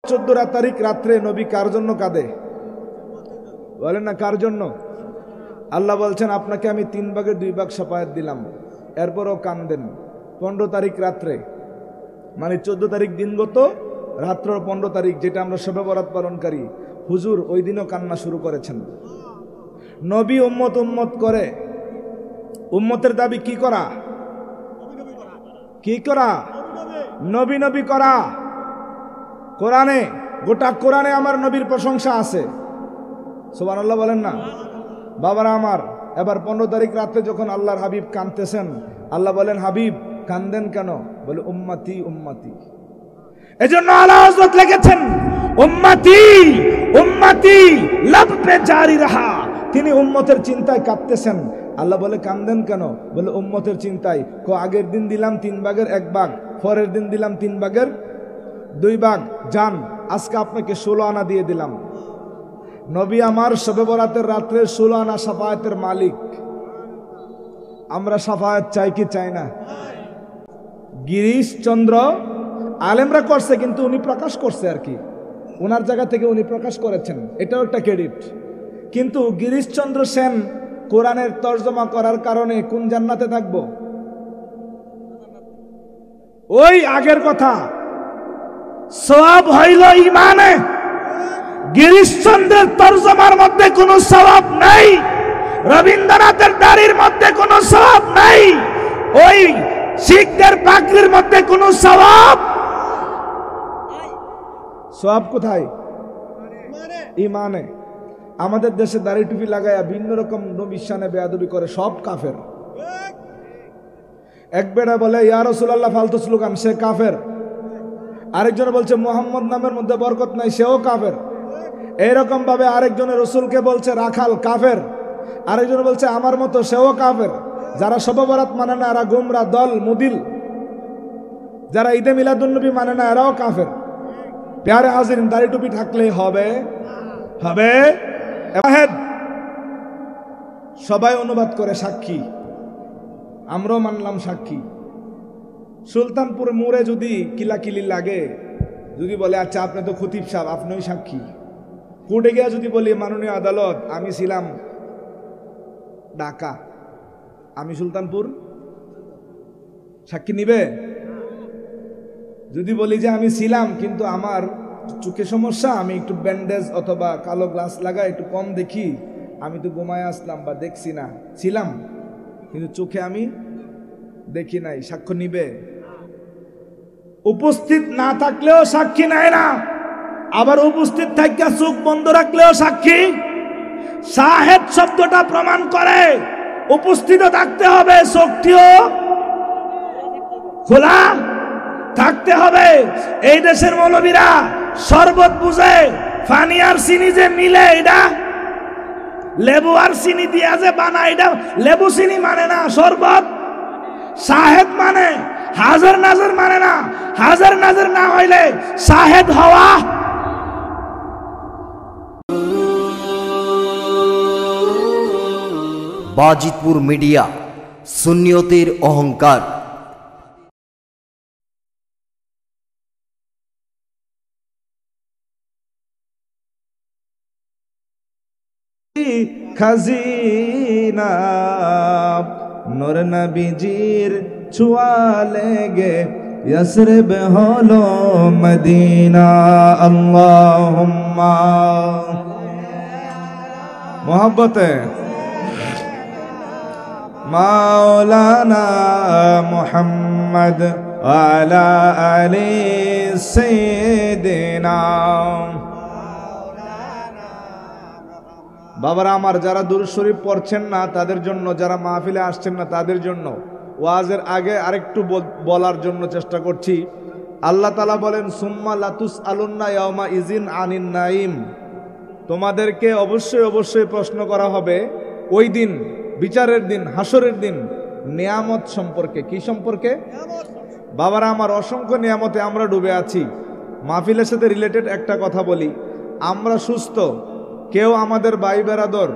14 তারিখ রাত্রে নবী কার জন্য কাঁদে? বলেন না কার জন্য? আল্লাহ বলছেন আপনাকে আমি 3 ভাগের 2 ভাগ শাফায়াত দিলাম, এরপরও কাঁদেন। 15 তারিখ রাত্রে, মানে 14 তারিখ দিনগত, রাত্র 15 তারিখ, যেটা আমরা শবে বরাত পালনকারী, হুজুর ওই দিনও কান্না শুরু করেছেন। নবী উম্মত উম্মত করে, উম্মতের দাবি কি করা? কি করা? নবী নবী করা। কোরআনে, গোটা কোরআনে আমার নবীর প্রশংসা আছে, সুবহানাল্লাহ বলেন না? বাবারা আমার, এবার 15 তারিখ রাতে যখন আল্লাহর হাবিব কাঁদতেছেন, আল্লাহ বলেন হাবিব কাঁদেন কেন? বলে উম্মতি উম্মতি। এজন্য আলা হযরত লিখেছেন উম্মতি উম্মতি लब पे জারি রাহা। তিনি উম্মতের চিন্তায় কাঁদতেছেন। আল্লাহ বলে কাঁদেন কেন? বলে উম্মতের চিন্তায়। আগের দিন দিলাম 3 ভাগের 1 ভাগ, পরের দিন দিলাম 3 ভাগের 2 ভাগ, যান আজকে আপনাকে 16 আনা দিয়ে দিলাম। নবী আমার শবে বরাতের রাত্রে 16 আনা শাফায়াতের মালিক। আমরা শাফায়াত চাই কি চাই না? গিরিশ চন্দ্র আলেমরা করছে, কিন্তু উনি প্রকাশ করছে আর কি, ওনার জায়গা থেকে উনি প্রকাশ করেছেন, এটাও একটা ক্রেডিট। কিন্তু গিরিশ চন্দ্র সেন কোরআনের তর্জমা করার কারণে কোন জান্নাতে থাকবো? ওই আগের কথা, সওয়াব হইল ঈমানে। গিরিশচন্দ্রের তরজমার মধ্যে কোনো সওয়াব নাই, রবীন্দ্রনাথের দাড়ির মধ্যে কোনো সওয়াব নাই, ওই শিখদের পাগড়ির মধ্যে কোনো সওয়াব। সওয়াব কোথায়? ঈমানে। আমাদের দেশে দাড়ি টুপি লাগায়া ভিন্ন রকম নবীর শানে বেয়াদবি করে, সব কাফের। এক বেটা বলে ইয়া রাসূলুল্লাহ ফালতু স্লোগান, সে কাফের। আরেকজন বলছে মুহাম্মদ নামের মধ্যে বরকত নাই, সেও কাফের। এইরকম ভাবে আরেকজনের রসুলকে বলছে রাখাল, কাফের। আরেকজন বলছে আমার মতো, সেও কাফের। যারা শবে বরাত মানে না এরা গুমরা দল মুদিল, যারা ঈদে মিলাদুন্নবী মানে না এরাও কাফের। প্যারে হাজিরিন, দাড়ি টুপি থাকলেই হবে? হবে? সবাই অনুবাদ করে সাক্ষী, আমরাও মানলাম সাক্ষী। সুলতানপুর মোড়ে যদি কিলাকিলি লাগে, যদি বলে আচ্ছা আপনি তো খতিব সাহেব, আপনিই সাক্ষী। কোর্টে গিয়া যদি বলি মাননীয় আদালত আমি ছিলাম ঢাকা, আমি সুলতানপুর, সাক্ষী নিবে? যদি বলি যে আমি ছিলাম কিন্তু আমার চোখে সমস্যা, আমি একটু ব্যান্ডেজ অথবা কালো গ্লাস লাগা একটু কম দেখি, আমি তো ঘুমায় আসলাম বা দেখছি না, ছিলাম কিন্তু চোখে আমি দেখি নাই, সাক্ষ্য নিবে? উপস্থিত না থাকলেও সাক্ষী নেয় না, আবার উপস্থিত থাকিয়া চোখ বন্ধ রাখলেও সাক্ষী। শাহেদ শব্দটা প্রমাণ করে উপস্থিত থাকতে হবে, চোখটিও খোলা থাকতে হবে। এই দেশের মৌলবীরা শরবত বুঝে, পানি আর চিনি যে মিলে, এটা লেবু আর চিনি দিয়া যে বানায়, এটা লেবু চিনি মানে না, শরবত। শাহেদ মানে হাজার নাজার মানে না, হাজার নাজার না হইলে শাহেদ হওয়া। বাজিতপুর মিডিয়া, সুন্নিয়তের অহংকার। খাজিনা নূর নবীজির ছোঁয়া লেগে ইয়াসরিব হলো মদিনা। আল্লাহুম্মা মোহাব্বতে মাওলানা মুহাম্মদ আলা আলি সাইয়্যিদিনা। বাবারা আমার, যারা দুরূদ শরীফ পড়ছেন না তাদের জন্য, যারা মাহফিলে আসছেন না তাদের জন্য, ওয়াজের আগে আরেকটু বলার জন্য চেষ্টা করছি। আল্লাহ তাআলা বলেন সুম্মা লাতুসআলুন্না ইয়াওমা ইযিন আনিন নাঈম, তোমাদেরকে অবশ্যই অবশ্যই প্রশ্ন করা হবে ওই দিন, বিচারের দিন, হাসরের দিন, নিয়ামত সম্পর্কে। কি সম্পর্কে? বাবারা আমার, অসংখ্য নিয়ামতে আমরা ডুবে আছি। মাহফিলের সাথে রিলেটেড একটা কথা বলি, আমরা সুস্থ, কেউ আমাদের ভাই বেরাদর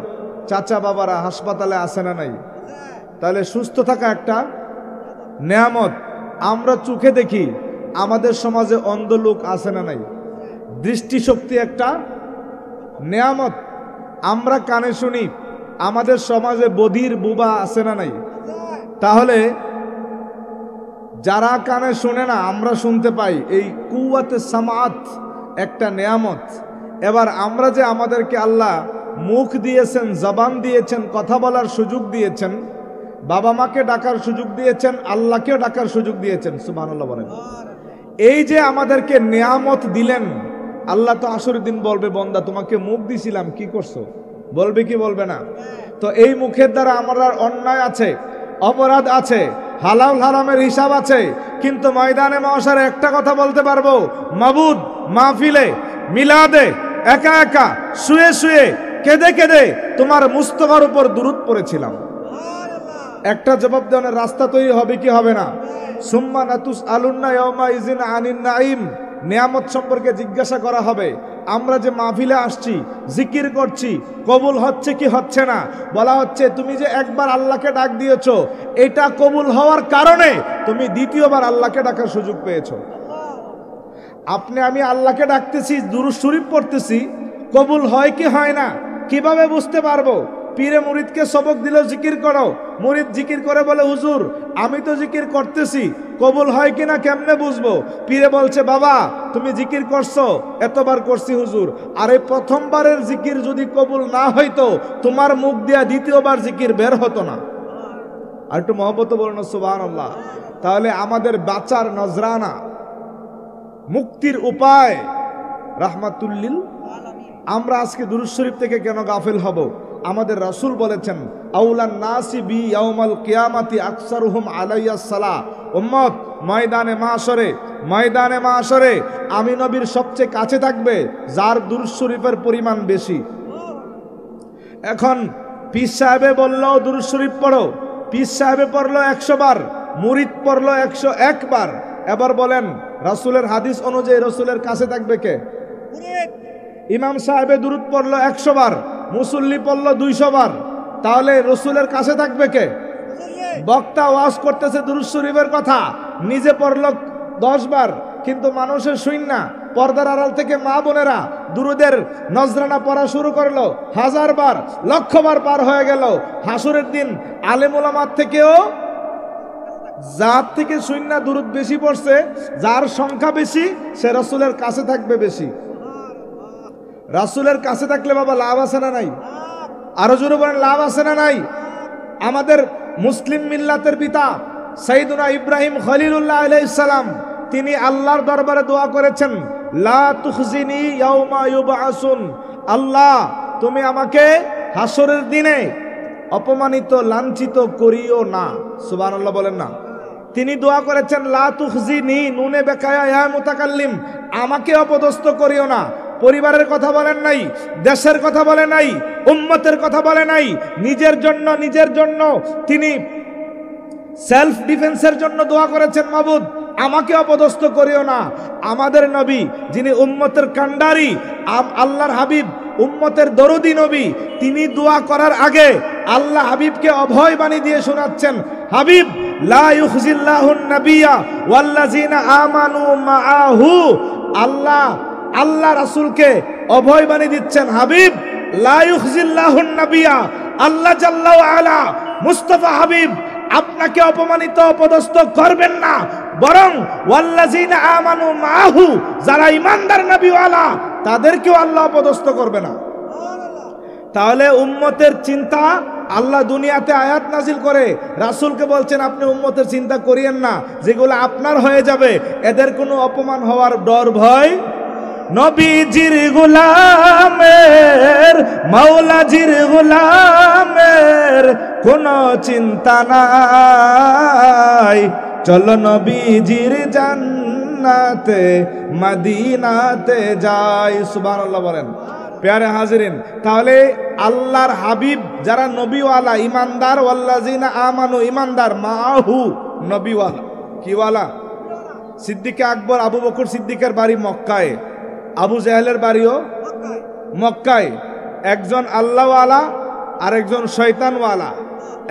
চাচা বাবারা হাসপাতালে আসে না নাই, তাহলে সুস্থ থাকা একটা নিয়ামত। আমরা চোখে দেখি, আমাদের সমাজে অন্ধ লোক আছে না নাই? দৃষ্টিশক্তি একটা নেয়ামত। আমরা কানে শুনি, আমাদের সমাজে বধির বুবা আছে না নাই? তাহলে যারা কানে শুনে না, আমরা শুনতে পাই। এই কুওয়াতে সামাত একটা নেয়ামত। এবার আমরা যে আমাদেরকে আল্লাহ মুখ দিয়েছেন, জবান দিয়েছেন, কথা বলার সুযোগ দিয়েছেন, বাবা মাকে ডাকার সুযোগ দিয়েছেন, আল্লাহকেও ডাকার সুযোগ দিয়েছেন, সুবহানাল্লাহ বলেন। এই যে আমাদেরকে নেয়ামত দিলেন, আল্লাহ তো আসরের দিন বলবে, বন্দা তোমাকে মুখ দিছিলাম, কি করছো? বলবে কি বলবে না? তো এই মুখের দ্বারা আমার অন্যায় আছে, অপরাধ আছে, হালাল হারামের হিসাব আছে, কিন্তু ময়দানে মাশারে একটা কথা বলতে পারবো, মাবুদ মাহফিলে মিলাদে একা একা শুয়ে শুয়ে কেঁদে কেঁদে তোমার মুস্তফার উপর দুরূদ পড়েছিলাম। একটা জবাব দেওয়ার রাস্তা তৈরি হবে কি হবে না? সুম্মা নাতুস আলুন্না ইয়াউমা ইজিন আনিন নাইম, নিয়ামত সম্পর্কে জিজ্ঞাসা করা হবে। আমরা যে মাহফিলে আসছি, জিকির করছি, কবুল হচ্ছে কি হচ্ছে না, বলা হচ্ছে তুমি যে একবার আল্লাহকে ডাক দিয়েছো, এটা কবুল হওয়ার কারণে তুমি দ্বিতীয়বার আল্লাহকে ডাকার সুযোগ পেয়েছো। আপনি আমি আল্লাহকে ডাকতেছি, দুরূদ শরীফ পড়তেছি, কবুল হয় কি হয় না কিভাবে বুঝতে পারবো? পীরে মুরিদকে সবক দিল জিকির করো, মুরিদ জিকির করে বলে হুজুর আমি তো জিকির করতেছি, কবুল হয় কিনা কেমনে বুঝবো? পীরে বলছে বাবা তুমি জিকির করছো, এতবার করছি হুজুর, আরে প্রথমবারের জিকির যদি কবুল না হইতো, তোমার মুখ দিয়া দ্বিতীয়বার জিকির বের হতো না। আর একটু মহব্বত বলুন সুবহানাল্লাহ। তাহলে আমাদের বাঁচার নজরানা, মুক্তির উপায় রাহমাতুল্লিল। আমরা আজকে দুরূদ শরীফ থেকে কেন গাফিল হব? আমাদের রাসূল বলেছেন আউলান নাসি বি ইয়াউমাল কিয়ামাতি আকসারুহুম আলাইয়াস সালাহ। উম্মত ময়দানে মাশরে আমি নবীর সবচেয়ে কাছে থাকবে যার দুরূদ শরীফের পরিমাণ বেশি। এখন পীর সাহেবে বললো দুরূদ শরীফ পড়ো, পীর সাহেবে পড়লো 100 বার, মুরিদ পড়লো 101 বার। এবার বলেন রাসূলের হাদিস অনুযায়ী রাসূলের কাছে থাকবে কে? ইমাম সাহেবে দুরূদ পড়লো 100 বার, মুসল্লি পড়লো 200 বার, তাহলে রাসূলের কাছে থাকবে কে? বক্তা ওয়াজ করতেছে দুরূদ শরীফের কথা, নিজে পড়লো 10 বার, কিন্তু মানুষের শুন না, পর্দার আড়াল থেকে মা বোনেরা দুরূদের নজরানা পড়া শুরু করলো, 1000 বার 1,00,000 বার পার হয়ে গেল। হাসরের দিন আলেম ওলামার থেকেও যার থেকে শুননা দুরূদ বেশি পড়ছে, যার সংখ্যা বেশি, সে রাসূলের কাছে থাকবে বেশি। রাসূলের কাছে থাকলে বাবা লাভ আছে না নাই? আরো জোরে বলেন লাভ আছে না নাই? আমাদের মুসলিম মিল্লাতের পিতা সাইয়্যিদুনা ইব্রাহিম খলিলুল্লাহ আলাইহিস সালাম, তিনি আল্লাহর দরবারে দোয়া করেছেন, লা তুখজিনি ইয়াউমা ইউবআসুন, আল্লাহ তুমি আমাকে হাসরের দিনে অপমানিত লাঞ্ছিত করিও না। সুবহানাল্লাহ বলেন না? তিনি দোয়া করেছেন লা তুখজিনি, নুনে বেকায়া ইয়া মুতাকাল্লিম, আমাকে অপদস্থ করিও না। পরিবারের কথা বলেন নাই, দেশের কথা বলে নাই, উম্মতের কথা বলে নাই, নিজের জন্য তিনি সেলফ ডিফেন্সের জন্য দোয়া করেছেন, মাবুদ আমাকে অপদস্থ করিও না। আমাদের নবী যিনি উম্মতের কান্ডারি, আল্লাহর হাবিব, উম্মতের দরদি নবী, তিনি দোয়া করার আগে আল্লাহ হাবিবকে অভয় বাণী দিয়ে শোনাচ্ছেন, হাবিব লা ইউখজিল্লাহুন নাবিয়্যা ওয়াল্লাযিনা আমানু মাআহু, আল্লাহ রাসূলকে অভয় বাণী দিচ্ছেন, হাবিব লা ইউখজিল্লাহুন নাবিয়্যা, আল্লাহ জাল্লা ওয়া আলা মুস্তাফা হাবিব আপনাকে অপমানিত অপদস্থ করবেন না, বরং ওয়াল্লাযিনা আমানু মাআহু, যারা ঈমানদার নবীওয়ালা তাদেরকেও আল্লাহ অপদস্থ করবে না। তাহলে উম্মতের চিন্তা, আল্লাহ দুনিয়াতে আয়াত নাজিল করে রাসূলকে বলছেন আপনি উম্মতের চিন্তা করিয়েন না, যেগুলো আপনার হয়ে যাবে, এদের কোনো অপমান হওয়ার ডর ভয়। নবীজির গোলামের, মাওলাজির গোলামের কোনো চিন্তা নাই, চলো নবীজির জান্নাতে মদিনাতে যাই। সুবহানাল্লাহ বলেন। প্যারে হাজিরিন, তাহলে আল্লাহর হাবিব যারা নবীওয়ালা, ইমানদার, ওয়াল্লাযিনা আমানু ইমানদার, মাআহু নবীওয়ালা, কিওয়ালা? সিদ্দিকে আকবর আবু বকর সিদ্দিকের বাড়ি মক্কায়, আবু জাহেলের বাড়িও মক্কায়। একজন আল্লাহওয়ালা আর একজন শয়তানওয়ালা,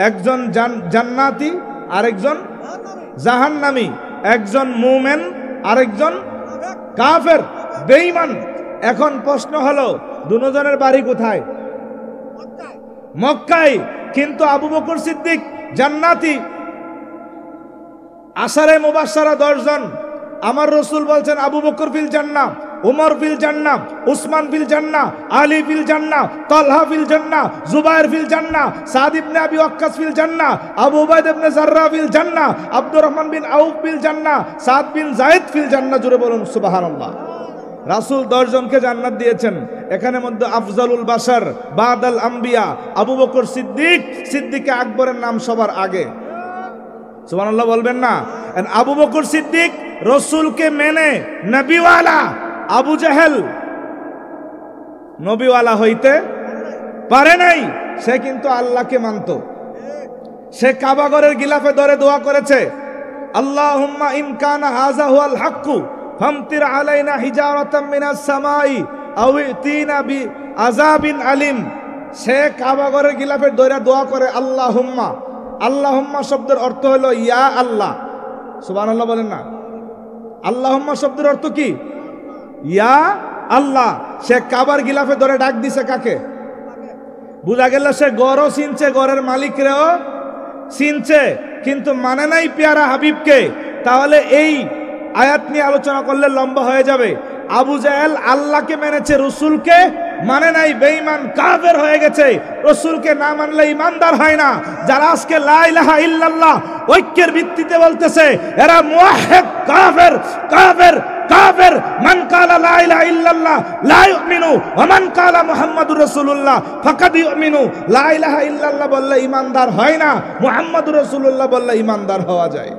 একজন জান্নাতি আর একজন জাহান্নামী, একজন মুমিন আর একজন কাফের বেঈমান। এখন প্রশ্ন হলো দুজনের বাড়ি কোথায়? মক্কায়। কিন্তু আবু বকর সিদ্দিক জান্নাতি। আশারে মুবাশশারা 10 জন। আমার রাসূল বলছেন আবু বকর ফিল জান্নাহ, উমর ফিল জান্নাহ, উসমান ফিল জান্নাহ, আলী ফিল জান্নাহ, তালহা ফিল জান্নাহ, জুবায়ের ফিল জান্নাহ, সাদ ইবনে আবি ওয়াক্কাস ফিল জান্নাহ, আবু উবাইদা ইবনে জাররাহ ফিল জান্নাহ, আব্দুর রহমান বিন আউফ ফিল জান্নাহ, সাদ বিন যায়েদ ফিল জান্নাহ। জুড়ে বলুন সুবহানাল্লাহ। রাসূল 10 জনকে জান্নাত দিয়েছেন। এখানে মধ্যে আফজালুল বাশার বাদাল আম্বিয়া আবু বকর সিদ্দিক, সিদ্দিকে আকবরের নাম সবার আগে। সুবহানাল্লাহ বলবেন না? আবু বকর সিদ্দিক রাসূলকে মেনে নবীওয়ালা, আবু জাহেল নবীওয়ালা হইতে পারে নাই। সে কিন্তু আল্লাহকে মানত। সে কাবাগরের গিলাফে ধরে দোয়া করেছে, আল্লাহুম্মা ইন কানা হাযা হুয়াল হাক্কু ফামতির আলাইনা হিজারাতাম মিনাস সামাই আও ইতিনা বি আযাবিন আলিম। সে কাবাগরের গিলাফে ধরে দোয়া করে আল্লাহুম্মা। আল্লাহুম্মা শব্দের অর্থ হলো ইয়া আল্লাহ। সুবহানাল্লাহ বলেন না? আল্লাহুম্মা শব্দের অর্থ কি? ইয়া আল্লাহ। সে কাবার গিলাফে ধরে ডাক দিছে কাকে? বুঝা গেল সে গড়ও চিনছে, গড়ের মালিকরেও চিনছে, কিন্তু মানে নাই পেয়ারা হাবিবকে। তাহলে এই আয়াত নিয়ে আলোচনা করলে লম্বা হয়ে যাবে। আবু জাহেল আল্লাহকে মেনেছে, রসুলকে মানে নাই, বেঈমান কাফের হয়ে গেছে। রসুলকে না মানলে ইমানদার হয় না। যারা আজকে লা ইলাহা ইল্লাল্লাহ ঐক্যের ভিত্তিতে বলতেছে, এরা মুওয়াহহিদ কাফের, কাফের, কাফের। মান কালা লা ইলাহা ইল্লাল্লাহ লা ইউমিনু ওয়া মান কালা মুহাম্মাদুর রাসূলুল্লাহ ফাকাদ ইউমিনু। লা ইলাহা ইল্লাল্লাহ বললে ইমানদার হয় না, মুহাম্মাদুর রাসূলুল্লাহ বললে ইমানদার হওয়া যায়।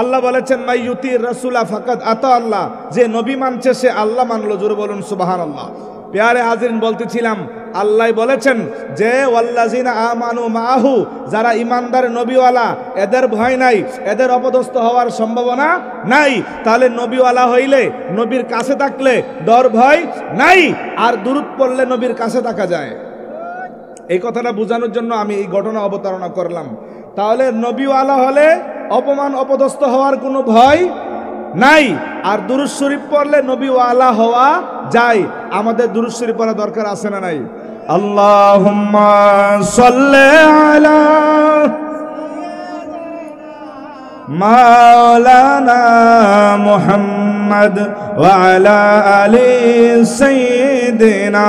আল্লাহ বলেছেন মাইয়ুতির রাসূলা ফাকাদ আতা আল্লাহ। যে নবী মানছে সে আল্লাহ মানলো। জোরে বলুন সুবহানাল্লাহ। প্যারে হাজিরিন, বলতেছিলাম আল্লাহ বলেছেন যে ওয়াল্লাযিনা আমানু মাআহু, যারা ইমানদার নবীওয়ালা এদের ভয় নাই, এদের অপদস্থ হওয়ার সম্ভাবনা নাই। তাহলে নবীওয়ালা হইলে, নবীর কাছে থাকলে ডর ভয় নাই, আর দুরূদ পড়লে নবীর কাছে থাকা যায়। এই কথাটা বোঝানোর জন্য আমি এই ঘটনা অবতারণা করলাম। তাহলে নবীওয়ালা হলে অপমান অপদস্থ হওয়ার কোনো ভয় নাই, আর দুরূদ শরীফ পড়লে নবীওয়ালা হওয়া যায়। আমাদের দুরূদ শরীফ পড়া দরকার আছে না নাই? আল্লাহুম্মা সাল্লি আলা মাওলানা মুহাম্মদ ওয়া আলা আলি সাইয়্যিদিনা।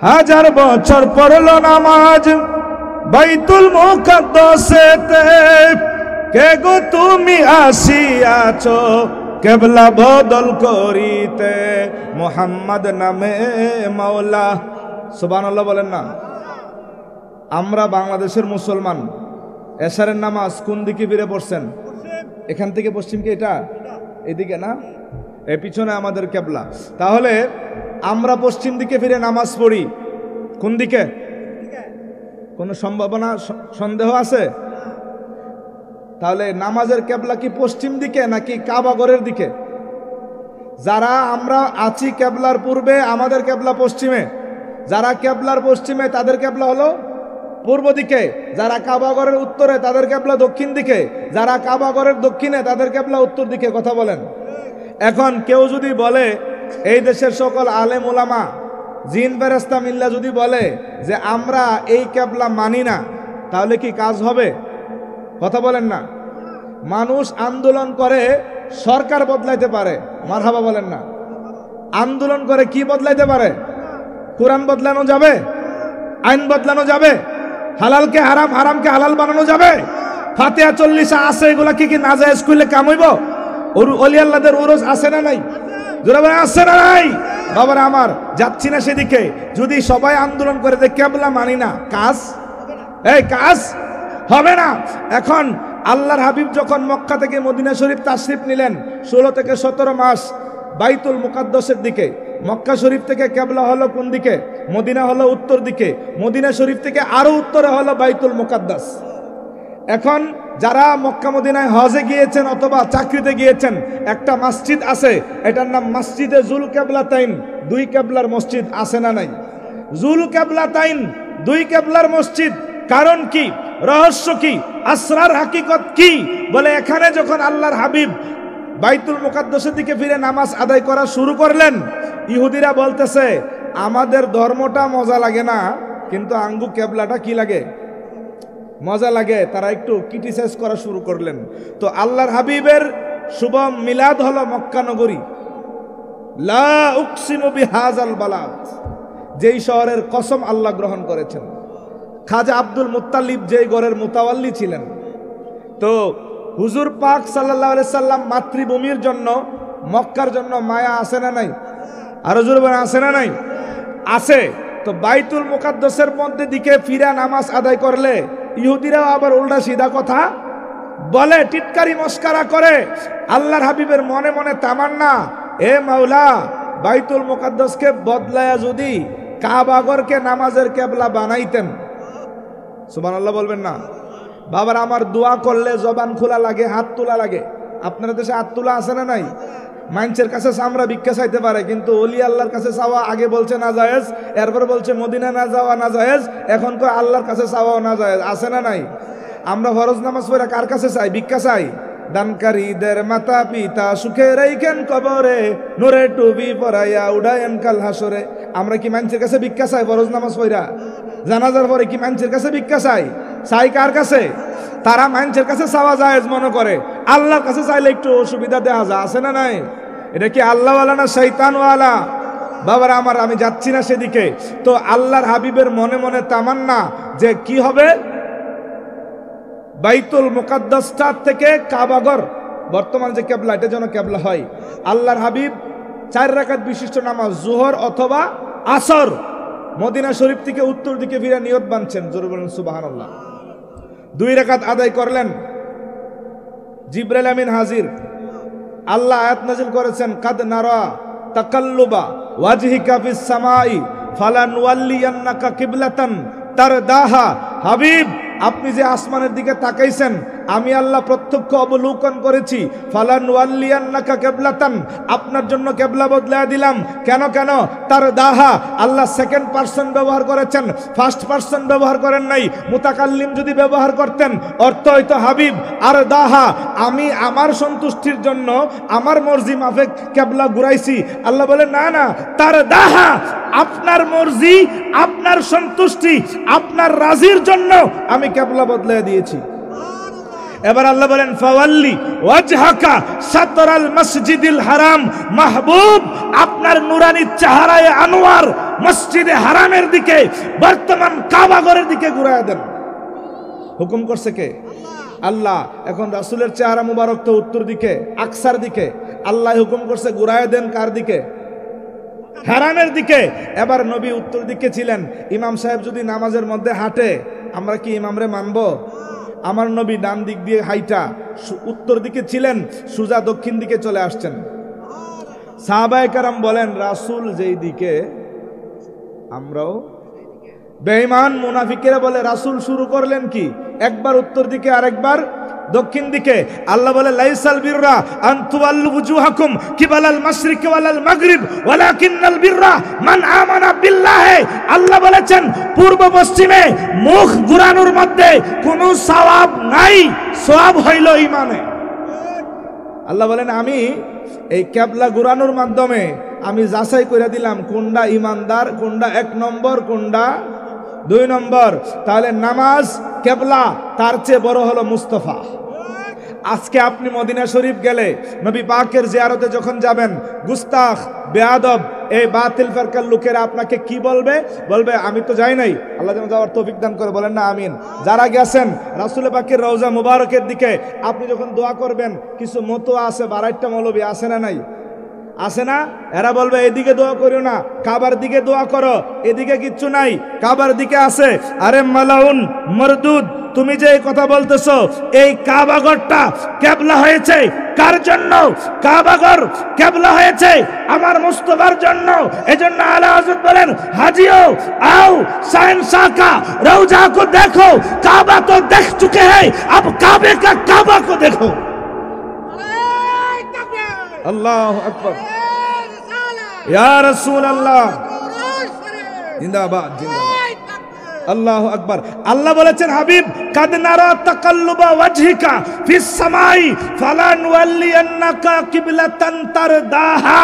হাজার বছর পড়লো নামাজ বাইতুল মুকাদ্দাসেতে, কে গো তুমি আসিয়াছো কেবলা বদল করিতে, মুহাম্মদ নামে মাওলা। সুবহানাল্লাহ বলেন না? আমরা বাংলাদেশের মুসলমান এশারের নামাজ কোন দিকে ফিরে পড়ছেন? এখান থেকে পশ্চিম কি এটা? এদিকে না? এই পিছনে আমাদের কেবলা। তাহলে আমরা পশ্চিম দিকে ফিরে নামাজ পড়ি, কোন দিকে? কোনো সম্ভাবনা, সন্দেহ আছে? তাহলে নামাজের কেবলা কি পশ্চিম দিকে নাকি কাবাগরের দিকে? যারা আমরা আছি কেবলার পূর্বে, আমাদের কেবলা পশ্চিমে। যারা কেবলার পশ্চিমে তাদের কেবলা হলো পূর্ব দিকে। যারা কাবাগরের উত্তরে তাদের কেবলা দক্ষিণ দিকে। যারা কাবাগরের দক্ষিণে তাদের কেবলা উত্তর দিকে। কথা বলেন। এখন কেউ যদি বলে, এই দেশের সকল আলেম ওলামা জিন ফেরেশতা মিল্লা যদি বলে যে আমরা এই কেবলা মানি না, তাহলে কি কাজ হবে? কথা বলেন না? মানুষ আন্দোলন করে সরকার বদলাইতে পারে, মারহাবা বলেন না? আন্দোলন করে কি বদলাইতে পারে? কোরআন বদলানো যাবে? আইন বদলানো যাবে? হালালকে হারাম, হারামকে হালাল বানানো যাবে? ফাতিহা 40 আছে, এগুলা কি নাজায়েজ কইলে কাম হইব? ওলি আল্লাহদের উরুস আছে না নাই? জোরে বলেন আছে না নাই? বাবারা আমার, যাচ্ছি না সেদিকে। যদি সবাই আন্দোলন করে যে কেবলা মানি না, কাজ কাজ হবে না। এখন আল্লাহর হাবিব যখন মক্কা থেকে মদিনা শরীফ তাশরিফ নিলেন 16 থেকে 17 মাস বাইতুল মুকাদ্দাসের দিকে। মক্কা শরীফ থেকে কেবলা হলো কোন দিকে? মদিনা হলো উত্তর দিকে। মদিনা শরীফ থেকে আরো উত্তরে হলো বাইতুল মুকাদ্দাস। এখন যারা মক্কা মদিনায় হজে গিয়েছেন অথবা চাকরিতে গিয়েছেন, একটা মসজিদ আছে, এটার নাম মসজিদে জুল কেবলাতাইন। 2 কেবলার মসজিদ আছে না নাই? জুল কেবলাতাইন 2 কেবলার মসজিদ। কারণ কি? রহস্য কি? আসরার হাকিকত কি? বলে এখানে যখন আল্লাহর হাবিব বাইতুল মুকাদ্দাসের দিকে ফিরে নামাজ আদায় করা শুরু করলেন। ইহুদিরা বলতেছে আমাদের ধর্মটা মজা লাগে না, কিন্তু আঙ্গু কেবলাটা কি লাগে, মজা লাগে। তারা একটু ক্রিটিসাইজ করা শুরু করলেন। তো আল্লাহর হাবিবের শুভ মিলাদ হলো মক্কা নগরী। লা উকসিমু বিহাযাল বালাদ, যেই শহরের কসম আল্লাহ গ্রহণ করেছেন। খাজা আব্দুল মুত্তালিব যেই ঘরের মুতাওয়াল্লি ছিলেন। তো হুজুর পাক সাল্লাল্লাহু আলাইহি সাল্লাম মাতৃভূমির জন্য, মক্কার জন্য মায়া আছে না নাই? আরো জোরে বলেন, আছে না নাই? আছে। তো বাইতুল মুকাদ্দাসের মধ্যে দিকে ফিরা নামাজ আদায় করলে ইহুদিরাও আবার উল্টা সিধা কথা বলে, টিটকারি মস্কারা করে। আল্লাহর হাবিবের মনে মনে তামান্না, এ মাওলা, বাইতুল মুকাদ্দাসকে বদলায়া যদি কাবাগরকে নামাজের কেবলা বানাইতেন। সুবহানাল্লাহ বলবেন না? বাবার আমার দোয়া করলে জবান খোলা লাগে, হাত তোলা লাগে। আপনার দেশে হাত তোলা আছে না নাই? মানুষের কাছে চামড়া ভিক্ষা চাইতে পারে, কিন্তু ওলি আল্লাহর কাছে চাওয়া আগে বলছে না জায়েজ, এরপর বলছে মদিনা না যাওয়া না জায়েজ, এখন তো আল্লাহর কাছে চাওয়াও না জায়েজ। আছে না নাই? আমরা ফরজ নামাজ পড়ে কার কাছে চাই? ভিক্ষা চাই। দানকারীদের মাতা পিতা সুখে রাইখেন কবরে, নূরে টুবি পরাইয়া উড়ায়েন কাল হাসরে। আমরা কি মানুষের কাছে ভিক্ষা চাই? ফরজ নামাজ পড়া জানাজার পরে কি মানুষের কাছে ভিক্ষা চাই? চাই কার কাছে? তারা মানুষের কাছে চাওয়া জায়েজ মনে করে, আল্লাহর কাছে চাইলে একটু অসুবিধা দেখা যায়। আছে না নাই? এটা কি আল্লাহওয়ালা না শয়তানওয়ালা? বাবারা আমার, আমি যাচ্ছি না সেদিকে। তো আল্লাহর হাবিবের মনে মনে তামান্না যে কি হবে, বাইতুল মুকাদ্দাসটা থেকে কাবাগর বর্তমান যে কেবলা, এটা যেন কেবলা হয়। আল্লাহর হাবিব 4 রাকাত বিশিষ্ট নামাজ, জোহর অথবা আসর, মদিনা শরীফ থেকে উত্তর দিকে ফিরে নিয়ত বাঁধছেন। জোরে বলেন সুবহানাল্লাহ। 2 রাকাত আদায় করলেন। জিবরাইল আমিন হাজির। আল্লাহ আয়াত নাজিল করেছেন, কাদ নারা তাকাল্লুবা ওয়াজহিকা ফিস সামাই ফালানওয়াল্লিয়ান্নাকা কিবলাতান তারদাহা। হাবিব, আপনি যে আসমানের দিকে তাকাইছেন, আমি আল্লাহ প্রত্যক্ষ অবলোকন করেছি। ফালানওয়াল্লিয়ান্নাকা কিবলাতান, আপনার জন্য কেবলা বদলায় দিলাম। কেন কেন? তারদাহা, আল্লাহ সেকেন্ড পারসন ব্যবহার করেছেন, ফার্স্ট পারসন ব্যবহার করেন নাই। মুতাকাল্লিম যদি ব্যবহার করতেন অর্থ হয়তো হাবিব আর দাহা, আমি আমার সন্তুষ্টির জন্য আমার মর্জি মাফিক কেবলা ঘুরাইছি। আল্লাহ বলে না না, তারদাহা, আপনার মর্জি, আপনার সন্তুষ্টি, আপনার রাজির জন্য আমি কেবলা বদলায় দিয়েছি। এবার আল্লাহ বলেন, ফাওয়াল্লি ওয়াজহাকা শাতরাল মসজিদিল হারাম। মাহবুব, আপনার নুরানি চেহারায়ে আনোয়ার মসজিদে হারামের দিকে, বর্তমান কাবাগরের দিকে ঘুরায় দেন। হুকুম করছে কে? আল্লাহ। এখন রাসূলের চেহারা মুবারক তো উত্তর দিকে, আকসার দিকে। আল্লাহ হুকুম করছে ঘুরায় দেন কার দিকে? হারামের দিকে। এবার নবী উত্তর দিকে ছিলেন। ইমাম সাহেব যদি নামাজের মধ্যে হাঁটে, আমরা কি ইমামরে মানব? আমার নবী ডান দিক দিয়ে হাইটা উত্তর দিকে ছিলেন, সুজা দক্ষিণ দিকে চলে আসছেন। সাহাবায়ে কেরাম বলেন, রাসূল যেই দিকে আমরাও। বেঈমান মুনাফিকেরা বলে, রাসূল শুরু করলেন কি? একবার উত্তর দিকে আর একবার দক্ষিণ দিকে। আল্লাহ বলে, লাইসাল বিররা আন তুওয়াল্লু বুজুহাকুম কিবালাল মাশরিকি ওয়ালাল মাগরিব ওয়ালাকিন্নাল বিররা মান আমানা বিল্লাহি। আল্লাহ বলেছেন, পূর্ব পশ্চিমে মুখ ঘুরানোর মধ্যে কোনো সওয়াব নাই, সওয়াব হইল ঈমানে। আল্লাহ বলেন, আমি এই কেবলা ঘুরানোর মাধ্যমে আমি যাচাই করে দিলাম কোনটা ইমানদার, কোনটা 1 নম্বর, কোনটা 2 নম্বর। তাহলে নামাজ কেবলা, তার চেয়ে বড় হলো মুস্তাফা। আজকে আপনি মদিনা শরীফ গেলে, নবী পাকের জিয়ারতে যখন যাবেন, গুস্তাখ বেয়াদব এই বাতিল ফিরকার লোকেরা আপনাকে কি বলবে? বলবে, আমি তো যাই নাই। আল্লাহ যেন যাওয়ার তৌফিক দান করে, বলেন না আমিন। যারা গেছেন রাসূল পাকের রওজা মুবারকের দিকে, আপনি যখন দোয়া করবেন, কিছু মতো আছে, 12টা মৌলবী আছে না নাই? আছে না? এরা বলবে, এদিকে দোয়া করো না, কাবার দিকে দোয়া করো। এদিকে কিচ্ছু নাই, কাবার দিকে আছে। আরে মালাউন মরদুদ, তুমি যে এই কথা বলতেছো, এই কাবাগরটা কেবলা হয়েছে কার জন্য? কাবাগর কেবলা হয়েছে আমার মুস্তাফার জন্য। এজন্য আলা হযরত বলেন, হাজিও आओ शहंशाह का रौजा को देखो, काबा तो देख चुके हैं, अब काबे का काबा को देखो। अल्लाह अकबर, या रसूल अल्लाह, जिंदाबाद जिंदाबाद। আল্লাহু আকবার। আল্লাহ বলেছেন হাবিব কাদ নারা তাকাল্লুবা ওয়াজহিকা ফিস সামাই ফালানুওয়াল্লিয়ান্নাকা কিবলাতান তারদাহা।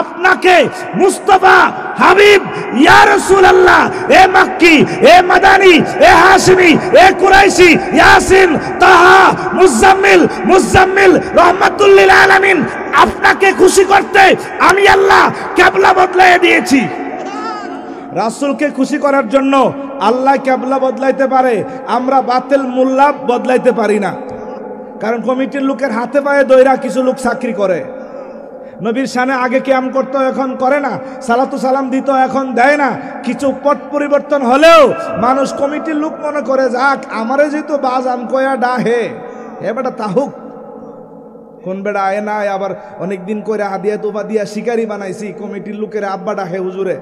আপনাকে মুস্তাফা হাবিব ইয়া রাসূলুল্লাহ, এ মক্কি, এ মাদানী, এ হাশিমি, এ কুরাইশি, ইয়াসিন, তাহা, মুজাম্মিল রাহমাতুল লিল আলামিন, আপনাকে খুশি করতে আমি আল্লাহ কিবলা বদলায়ে দিয়েছি। রাসূলকে খুশি করার জন্য আল্লাহ কিবলা বদলাইতে পারে, আমরা বাতিল মোল্লা বদলাইতে পারি না। কারণ কমিটির লোকের হাতে পায়ে দইরা কিছু লোক চাকরি করে, নবীর শানে আগে কিয়াম করতো এখন করে না, সালাতু সালাম দিত এখন দেয় না। কিছু পট পরিবর্তন হলেও মানুষ কমিটির লোক মনে করে যাক আমারে যেহেতু বাজান কয়া ডাহে হে বেটা তাহুক, কোন বেড়া আয় না আবার অনেকদিন করে হাদিয়া তোফা দিয়া শিকারি বানাইছি, কমিটির লোকের আব্বা ডাহে হুজুরে।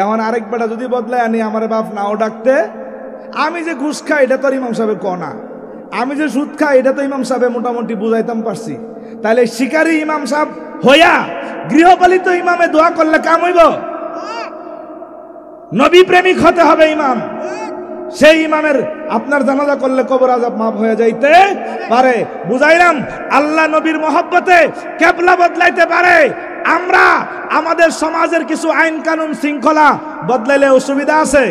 এখন আরেক বেটা যদি বদলায় আনি আমার বাপ নাও ডাকতে, আমি যে ঘুষ খাই এটা তো ইমাম সাহেবের কনা, আমি যে সুদ খাই এটা তো ইমাম সাহেব মোটামুটি বুঝাইতাম পারছি। তাহলে শিকারি ইমাম সাহেব হইয়া গৃহপালিত ইমামে দোয়া করলে কাম হইব? নবী প্রেমিক হতে হবে ইমাম, সেই ইমামের আপনার জানাজা করলে কবর আযাব মাফ হয়ে যাইতে পারে। বুঝাইলাম আল্লাহ নবীর মহব্বতে কিবলা বদলাইতে পারে। আমরা আমাদের সমাজের কিছু আইন কানুন শৃঙ্খলা বদলাইলে অসুবিধা আছে?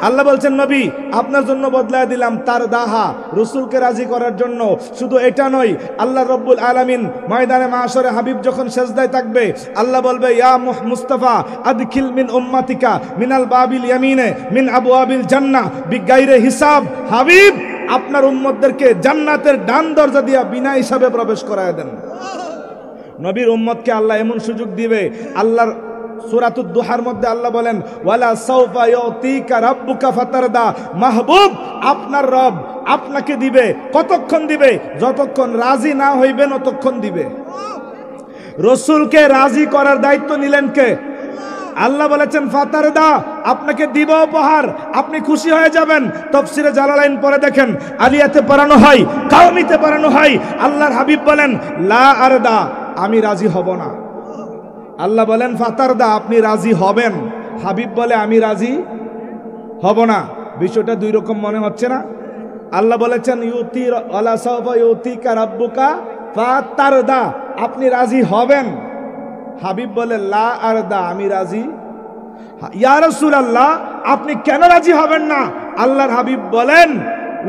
আল্লাহ বলছেন নবী আপনার জন্য বদলায় দিলাম তার দাহা, রসুলকে রাজি করার জন্য। শুধু এটা নয়, আল্লাহ রব্বুল আলামিন ময়দানে মাশরে হাবিব যখন সেজদায় থাকবে আল্লাহ বলবে ইয়া মুস্তাফা আদখিল মিন উম্মাতিকা মিনাল বাবিল ইয়ামিনে মিন আবওয়াবিল জান্নাহ বিগাইরে হিসাব। হাবিব আপনার উম্মতদেরকে জান্নাতের ডান দরজা দিয়া বিনা হিসাবে প্রবেশ করায় দেন। নবীর উম্মতকে আল্লাহ এমন সুযোগ দিবে, আল্লাহর সূরাতুদ দুহার মধ্যে আল্লাহ বলেন ওয়ালা সাউফা ইউতিকা রাব্বুকা ফাতারদা। মাহবুব আপনার রব আপনাকে দিবে, কতক্ষণ দিবে? যতক্ষণ রাজি না হইবেন ততক্ষণ দিবে। রাসূলকে রাজি করার দায়িত্ব নিলেন কে? আল্লাহ বলেছেন ফাতারদা, আপনাকে দিব উপহার, আপনি খুশি হয়ে যাবেন। তাফসীরে জালালাইন পড়ে দেখেন, আলিয়াতে পড়ানো হয়, কাওমিতে পড়ানো হয়। আল্লাহর হাবিব বলেন লা আরদা, আমি রাজি হব না। আল্লাহ বলেন ফাতারদা, আপনি রাজি হবেন। হাবিব বলে আমি রাজি হব না। বিষয়টা দুই রকম মনে হচ্ছে না? আল্লাহ বলেছেন ইউতি ওয়ালা সাওফা ইউতিকা রাব্বুকা ফাতারদা, আপনি রাজি হবেন। হাবিব বলে লা আরদা, আমি রাজি। ইয়া রাসূলুল্লাহ আপনি কেন রাজি হবেন না? আল্লাহর হাবিব বলেন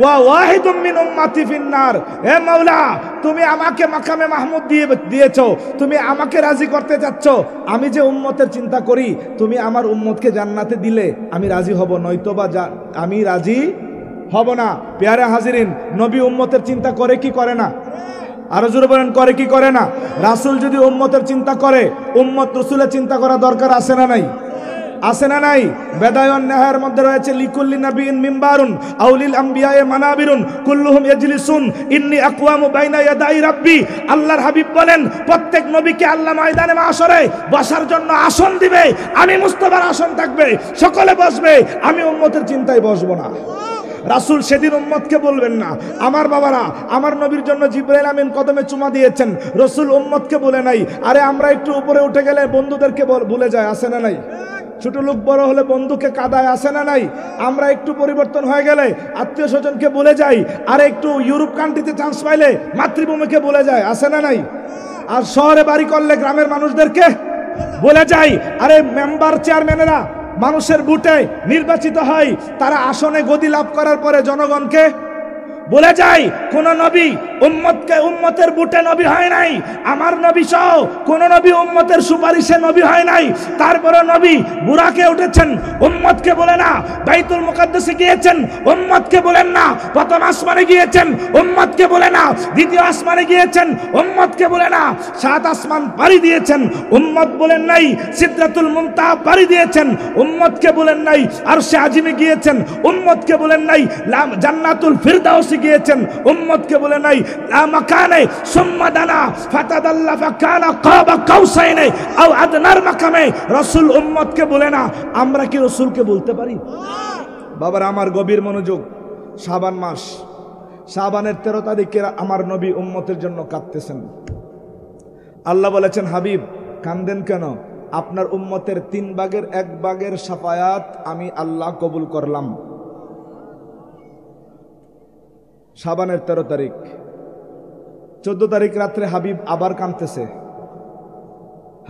ওয়া ওয়াহিদুম মিন উম্মতি ফিন্নার। হে মাওলা, তুমি আমাকে মাকামে মাহমুদ দিয়েছো, তুমি আমাকে রাজি করতে চাচ্ছ। আমি যে উম্মতের চিন্তা করি, তুমি আমার উম্মতকে জান্নাতে দিলে আমি রাজি হব, নয়তোবা আমি রাজি হব না। পেয়ারে হাজিরিন, নবী উম্মতের চিন্তা করে কি করে না? আরো জোরে বলেন করে কি করে না? রাসূল যদি উম্মতের চিন্তা করে, উম্মত রাসূলের চিন্তা করা দরকার আছে না নাই? আছে না নাই? বেদায়ন নেহার মধ্যে রয়েছে লিকুল্লি নাবিয়িন মিম্বারুন আউলিল আম্বিয়ায়ে মানাবিরুন কুল্লুহুম ইয়াজলিসুন ইন্নী আকওয়ামু বাইনা ইয়াদাই রাব্বি। আল্লাহর হাবিব বলেন প্রত্যেক নবীকে আল্লাহ ময়দানে মাশরে বসার জন্য আসন দিবে, আমি মুস্তাফার আসন থাকবে, সকলে বসবে, আমি উম্মতের চিন্তায় বসবো না। রাসূল সেদিন উম্মতকে বলবেন না আমার বাবারা আমার নবীর জন্য জিবরাইল আমিন কদমে চুমা দিয়েছেন, রাসূল উম্মতকে বলে নাই। আরে আমরা একটু উপরে উঠে গেলে বন্ধুদেরকে ভুলে যায়, আছে না নাই? ছোট লোক বড় হলে বন্ধুকে কাদায়, আছে না নাই? আমরা একটু পরিবর্তন হয়ে গেলে আত্মীয় স্বজনকে বলে যাই, আর একটু ইউরোপ কান্ট্রিতে চান্স পাইলে মাতৃভূমিকে বলে যায়, আছে না নাই? আর শহরে বাড়ি করলে গ্রামের মানুষদেরকে বলে যাই। আরে মেম্বার চেয়ারম্যানেরা মানুষের ভোটে নির্বাচিত হয়, তারা আসনে গদি লাভ করার পরে জনগণকে বলে যায় কোন নবী উম্মতের বুটে নবী হয় নাই, আমার নবী সহ কোন নবী উম্মতের সুপারিশে নবী হয় নাই। তারপরে নবী বুরাকে উঠেছেন, উম্মতকে বলে না। বাইতুল মুকাদ্দাসে গিয়েছেন, উম্মতকে বলেন না। প্রথম আসমানে গিয়েছেন, উম্মতকে বলে না। দ্বিতীয় আসমানে গিয়েছেন, উম্মতকে বলে না। 7 আসমান পাড়ি দিয়েছেন, উম্মত বলেন নাই। সিদরাতুল মুনতাহা পাড়ি দিয়েছেন, উম্মতকে বলেন নাই। আরশে আজিমে গিয়েছেন, উম্মতকে বলেন নাই। জান্নাতুল ফিরদাউসে গিয়েছেন, উম্মতকে বলে নাই। লা মাকানে সুম্মা দানা ফাতাদাল্লা ফাকানা কাবা কাউসাইনে আও আদনার মাকামে। রাসূল উম্মতকে বলে না, আমরা কি রাসূলকে বলতে পারি? বাবার আমার গভীর মনোযোগ। শাবান মাস, শাবানের 13 তারিখে আমার নবী উম্মতের জন্য কাঁদতেছেন। আল্লাহ বলেছেন হাবিব কান্দেন কেন? আপনার উম্মতের 3 ভাগের 1 ভাগের শাফায়াত আমি আল্লাহ কবুল করলাম। শাবানের 13 তারিখ, 14 তারিখ রাত্রে হাবিব আবার কাঁদতেছে।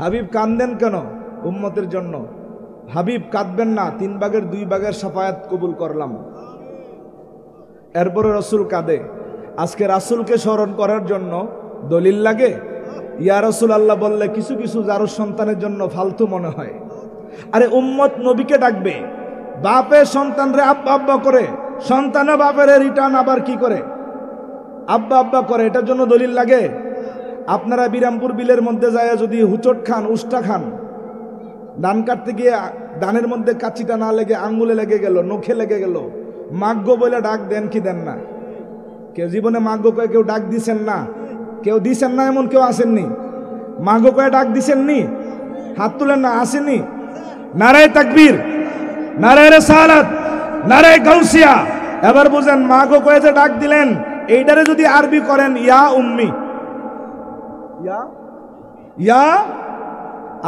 হাবিব কান্দেন কেন? উম্মতের জন্য। হাবিব কাঁদবেন না, 3 ভাগের 2 ভাগের শাফায়াত কবুল করলাম। এরপরে রসুল কাঁদে। আজকে রাসূলকে স্মরণ করার জন্য দলিল লাগে? ইয়া রাসূল আল্লাহ বললে কিছু কিছু যার সন্তানের জন্য ফালতু মনে হয়। আরে উম্মত নবীকে ডাকবে, বাপের সন্তানরে আব্বা আব্বা করে, সন্তানও বাপের রিটার্ন আবার কি করে? আব্বা আব্বা করে। এটার জন্য দলিল লাগে? আপনারা বিরামপুর বিলের মধ্যে যায় যদি হুচট খান, উষ্টা খান, ধান কাটতে গিয়ে ধানের মধ্যে কাচিটা না লেগে আঙ্গুলে লেগে গেল, নখে লেগে গেল, মাগ্য বলে ডাক দেন কি দেন না? কেউ জীবনে মাগ্য কয়ে কেউ ডাক দিছেন না? কেউ দিছেন না এমন কেউ আসেননি? মাগ্য কয়ে ডাক দিছেননি? হাত তুলেন না, আসেননি? নারায়ে তাকবীর, নারায়ে রিসালাত, নারায়ে গাউসিয়া। এবার বুঝেন, মাগ্য কয়ে যে ডাক দিলেন, এইটারে যদি আরবি করেন ইয়া উম্মি, ইয়া ইয়া।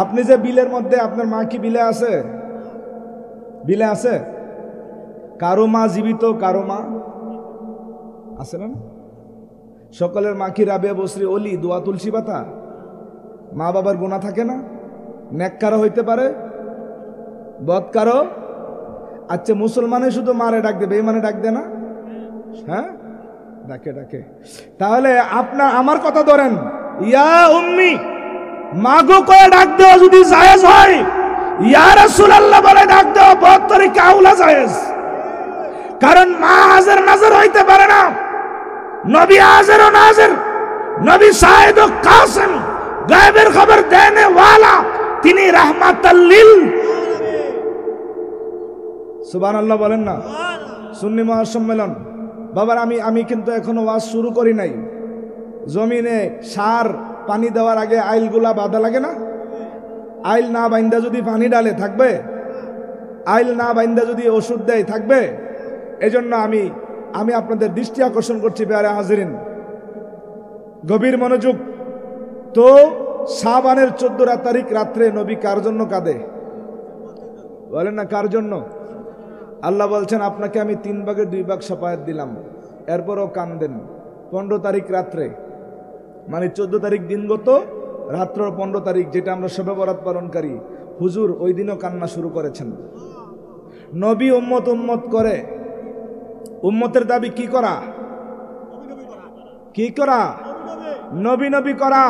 আপনি যে বিলের মধ্যে, আপনার মা কি বিলে আছে? বিলে আছে? কারো মা জীবিত, কারো মা আছে না? সকলের মা কি রাবিয়া বসরি অলি দোয়া তুলসী পাতা? মা বাবার গুনাহ থাকে না? নেককারও হইতে পারে, বদকারও। আচ্ছা, মুসলমানে শুধু মারে ডাক দেবে, এই মানে ডাক দে না? হ্যাঁ, ডাকে ডাকে। তাহলে আপনার আমার কথা ধরেন, ইয়া উম্মি, মাগো কয়ে ডাক দেওয়া যদি জায়েজ হয়, ইয়া রাসূলুল্লাহ বলে ডাক দেওয়া বহুত তরিকা আউলা জায়েজ। কারণ মা হাজির নাজর হইতে পারে না, নবী হাজির ও নাজির, নবী শাহিদ ও কাসিম, গায়বের খবর দেনে ওয়ালা, তিনি রাহমাতাল লিল। সুবহানাল্লাহ বলেন না? সুন্নি মহাসম্মেলন। বাবার আমি কিন্তু এখনো ওয়াজ শুরু করি নাই। জমিনে সার পানি দেওয়ার আগে আইলগুলা বাঁধা লাগে না? আইল না বাইন্দা যদি পানি ডালে থাকবে? আইল না বাইন্দা যদি ওষুধ দেয় থাকবে? এজন্য আমি আপনাদের দৃষ্টি আকর্ষণ করছি প্যারা হাজিরিন, গভীর মনোযোগ। তো শাবানের 14 তারিখ রাত্রে নবী কার জন্য কাঁদে? বলেন না, কার জন্য? আল্লাহ বলছেন আপনাকে আমি 3 ভাগের 2 ভাগ শাফায়াত দিলাম, এরপরও কান্দেন। 15 তারিখ রাত্রে, মানে 14 তারিখ দিনগত, রাত্র 15 তারিখ, যেটা আমরা শবে বরাত পালনকারী, হুজুর ওই দিনও কান্না শুরু করেছেন। নবী উম্মত উম্মত করে। উম্মতের দাবি কি করা? কি করা? নবী নবী করা।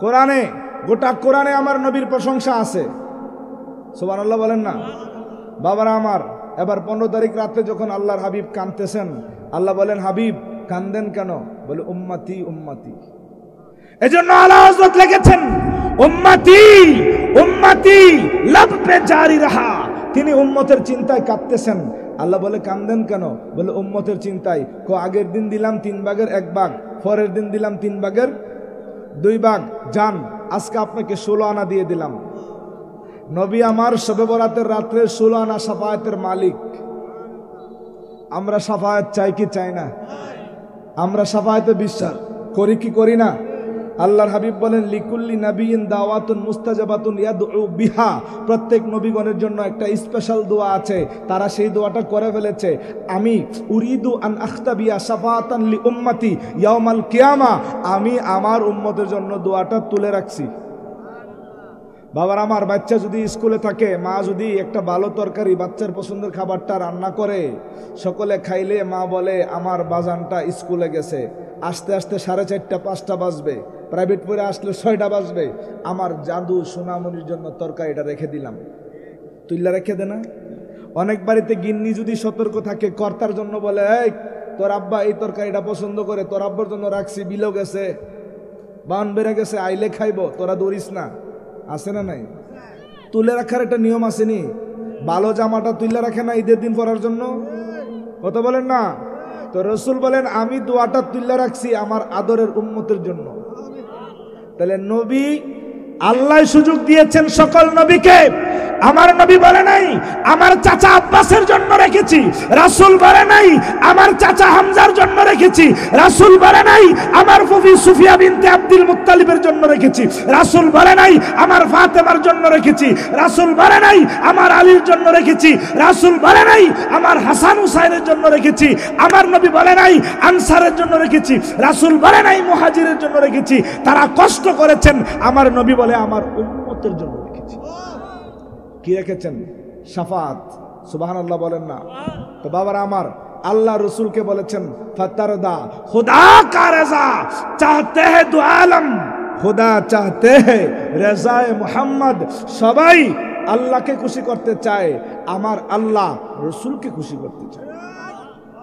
কোরআনে, গোটা কোরআনে আমার নবীর প্রশংসা আছে। সুবহানাল্লাহ বলেন না? বাবারা আমার, এবার 15 তারিখ রাতে যখন আল্লাহর হাবিব কাঁদতেছেন, আল্লাহ বলেন, হাবিব কান্দেন কেন? বলে উম্মতি উম্মতি। এজন্য আলা হযরত লিখেছেন, উম্মতি উম্মতি লব পে জারি রাহা। তিনি উম্মতের চিন্তায় কাঁদতেছেন। আল্লাহ বলে কান্দেন কেন? বলে উম্মতের চিন্তায়। আগের দিন দিলাম 3 ভাগের 1 ভাগ, পরের দিন দিলাম 3 ভাগের 2 ভাগ। যান, আজকে আপনাকে 16 আনা দিয়ে দিলাম। নবী আমার শবে বরাতের রাত্রে 16 আনা শাফায়াতের মালিক। আমরা শাফায়াত চাই কি চাই না? আমরা শাফায়াতে বিশ্বাস করি কি করি না? আল্লাহর হাবিব বলেন, লিকুল্লি নাবিয়িন দাওয়াতুন মুস্তাজাবাতুন ইয়াদউ বিহা। প্রত্যেক নবীগণের জন্য একটা স্পেশাল দোয়া আছে, তারা সেই দোয়াটা করে ফেলেছে। আমি উরিদু আন আখতাবিয়া শাফাআতান লি উম্মতি ইয়াউমাল কিয়ামা। আমি আমার উম্মতের জন্য দোয়াটা তুলে রাখছি। বাবার আমার, বাচ্চা যদি স্কুলে থাকে, মা যদি একটা ভালো তরকারি বাচ্চার পছন্দের খাবারটা রান্না করে, সকলে খাইলে মা বলে আমার বাজানটা স্কুলে গেছে, আস্তে আস্তে 4:30 5টা বাজবে, প্রাইভেট পড়ে আসলে 6টা বাজবে, আমার জাদু সোনামণির জন্য তরকারিটা রেখে দিলাম। তুইলা রেখে দে না? অনেক বাড়িতে গিন্নি যদি সতর্ক থাকে, কর্তার জন্য বলে, এই তোর আব্বা এই তরকারিটা পছন্দ করে, তোর আব্বার জন্য রাখছি, বিলো গেছে, বান বেড়ে গেছে, আইলে খাইব, তোরা দৌড়িস না। আছে না নাই? তুলে রাখার একটা নিয়ম আসেনি? ভালো জামাটা তুলে রাখে না ঈদের দিন পরার জন্য? কথা বলেন না? তো রসুল বলেন, আমি দোয়াটা তুলে রাখছি আমার আদরের উম্মতের জন্য। তাহলে নবী, আল্লাহ সুযোগ দিয়েছেন সকল নবীকে, আমার নবী বলে নাই আমার চাচা আব্বাসের জন্য রেখেছি, রাসূল বলে নাই আমার চাচা হামজার জন্য রেখেছি, রাসূল বলে নাই আমার ফুফি সুফিয়া বিনতে আব্দুল মুত্তালিবের জন্য রেখেছি, রাসূল বলে নাই আমার ফাতেমার জন্য রেখেছি, রাসূল বলে নাই আমার আলীর জন্য রেখেছি, রাসূল বলে নাই আমার হাসান হুসাইনের জন্য রেখেছি, আমার নবী বলে নাই আনসারের জন্য রেখেছি, রাসূল বলে নাই মুহাজিরের জন্য রেখেছি। তারা কষ্ট করেছেন, আমার নবী বলে আমার উম্মতের জন্য রেখেছি। কি রেখেছেন? শাফাত। সুবহানাল্লাহ বলেন না? তো বাবারা আমার, আল্লাহ রসুলকে বলেছেন ফাতারদা খুদা কা রেজা চাহতে হে দু আলম, খুদা চাহতে হে রেজায়ে মুহাম্মদ। সবাই আল্লাহকে খুশি করতে চায়, আমার আল্লাহ রসুলকে খুশি করতে চায়।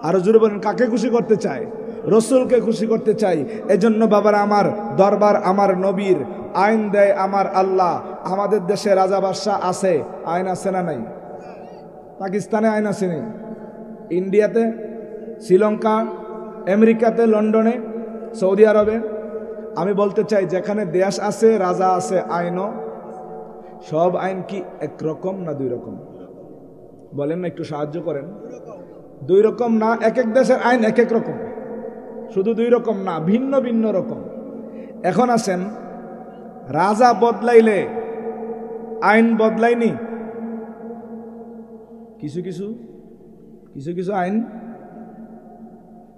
আরো জোরে বলেন, কাকে খুশি করতে চায়? রসুলকে খুশি করতে চাই। এজন্য বাবারা আমার, দরবার আমার নবীর, আইন দেয় আমার আল্লাহ। আমাদের দেশে রাজা বাদশাহ আছে, আইন আছে না নাই? পাকিস্তানে আইন আছে নি? ইন্ডিয়াতে, শ্রীলঙ্কা, আমেরিকাতে, লন্ডনে, সৌদি আরবে। আমি বলতে চাই যেখানে দেশ আছে, রাজা আছে, আইনও সব আইন কি একরকম না দুই রকম? বলেন না, একটু সাহায্য করেন। দুই রকম না, এক এক দেশের আইন এক এক রকম। শুধু দুই রকম না, ভিন্ন ভিন্ন রকম। এখন আসেন, রাজা বদলাইলে আইন বদলায়নি? কিছু কিছু কিছু কিছু আইন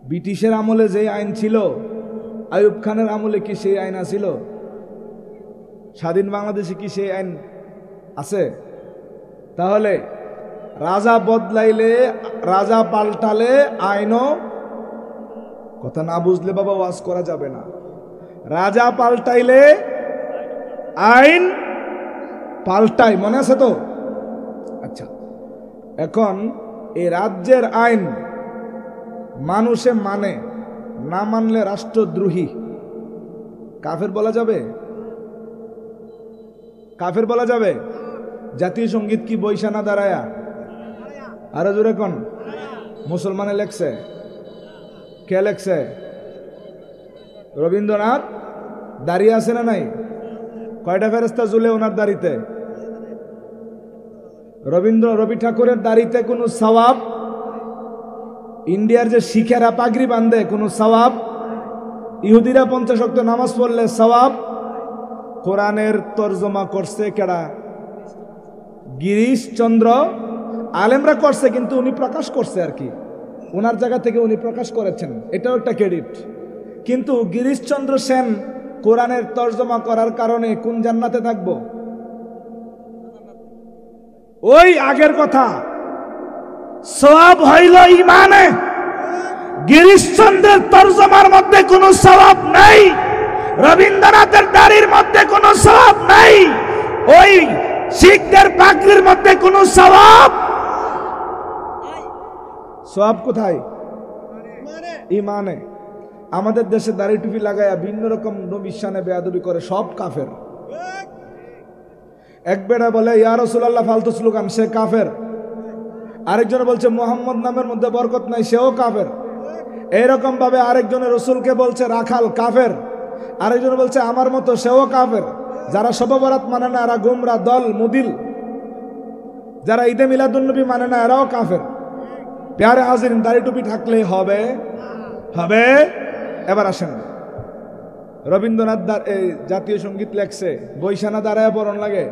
ব্রিটিশের আমলে যে আইন ছিল, আইয়ুব খানের আমলে কি সেই আইন আছিল? স্বাধীন বাংলাদেশে কি সেই আইন আছে? তাহলে রাজা বদলাইলে, রাজা পাল্টালে আইনও, কথা না বুঝলে বাবা ওয়াজ করা যাবে না। রাজা পাল্টাইলে আইন পাল্টাই, মনে আছে তো? আচ্ছা, এখন এই রাজ্যের আইন মানুষে মানে, না মানলে রাষ্ট্রদ্রোহী। কাফের বলা যাবে? কাফের বলা যাবে? জাতীয় সঙ্গীত কি বৈশা না দাঁড়ায়া? আরো জোরে কোন? মুসলমানে লেখছে? কে লেখছে? রবীন্দ্রনাথ দাঁড়িয়ে আছে না নাই? কয়টা ফেরেশতা ঝুলে ওনার দাড়িতে? রবি ঠাকুরের দাড়িতে কোনো সওয়াব? ইন্ডিয়ার যে শিখেরা পাগড়ি বাঁধে কোনো সওয়াব? ইহুদিরা 50 ওয়াক্ত নামাজ পড়লে সওয়াব? কোরআনের তর্জমা করছে কেডা? গিরিশচন্দ্র। আলেমরা করছে, কিন্তু উনি প্রকাশ করছে আর কি, ওনার জায়গা থেকে উনি প্রকাশ করেছেন, এটাও একটা ক্রেডিট। কিন্তু গিরিশচন্দ্র সেন কোরআনের তর্জমা করার কারণে কোন জান্নাতে থাকবো? ওই আগের কথা, সওয়াব হইল ইমানে। গিরিশচন্দ্রের তর্জমার মধ্যে কোনো সওয়াব নাই, রবীন্দ্রনাথের দাড়ির মধ্যে কোনো সওয়াব নাই, ওই শিখদের পাগড়ির মধ্যে কোনো সওয়াব। সওয়াব কোথায়? ইমানে। আমাদের দেশে দাড়ি টুপি লাগায়া ভিন্ন রকম নবীর শানে বেয়াদবি করে, সব কাফের। এক বেটা বলে ইয়া রাসূলুল্লাহ ফালতু স্লোগান, সে কাফের। আরেকজন বলছে মুহাম্মদ নামের মধ্যে বরকত নাই, সেও কাফের। এইরকম ভাবে আরেকজনের রসুলকে বলছে রাখাল, কাফের। আরেকজন বলছে আমার মতো, সেও কাফের। যারা শবে বরাত মানে না এরা গুমরা দল মুদিল, যারা ঈদে মিলাদুন্নবী মানে না এরাও কাফের। প্যারে হাজিরিন, দাড়ি টুপি থাকলে হবে? হবে। এবার আসেন, রবীন্দ্রনাথ জাতীয় সঙ্গীত লেখছে, বৈশানা দাঁড়ায় পড়ন লাগে?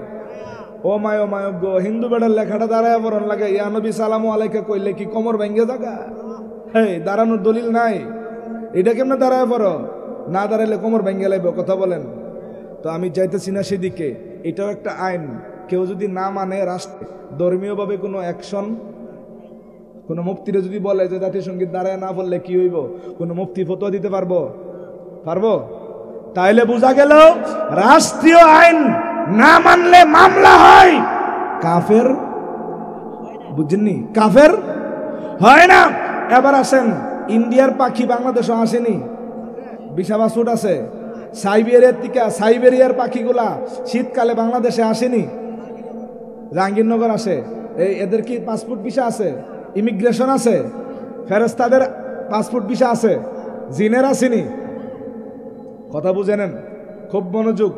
ও মায় গো, হিন্দু বেড়ার লেখাটা দাঁড়ায় পড়ন লাগে? ইয়া নবী সালামু আলাইকা কইলে কি কোমর ভেঙে থাকা? এই দাঁড়ানোর দলিল নাই, এটা কেমনে দাঁড়ায় পড়ো? না দাঁড়াইলে কোমর ভেঙে লাগবে, কথা বলেন। তো আমি চাইতেছি না সেদিকে, এটাও একটা আইন। কেউ যদি না মানে রাষ্ট্রে ধর্মীয়ভাবে কোনো অ্যাকশন, কোনো মুফতিরে যদি বলে যে জাতীয় সঙ্গীত দাঁড়ায় না পড়লে কি হইব, কোনো মুফতি ফতোয়া দিতে পারবো? পারবো? তাইলে বোঝা গেল রাষ্ট্রীয় আইন না মানলে মামলা হয়। কাফের, বুঝছেননি? কাফের হয় না। এবার আসেন, ইন্ডিয়ার পাখি বাংলাদেশে আসেনি? বিশাবাসুট আছে। সাইবেরিয়ার পাখিগুলা শীতকালে বাংলাদেশে আসেনি? জাহাঙ্গীরনগর আসে। এদের কি পাসপোর্ট ভিসা আছে? ইমিগ্রেশন আছে? ফেরেশতাদের পাসপোর্ট ভিসা আছে? জিনের আসেনি? কথা বুঝে নেন, খুব মনোযোগ।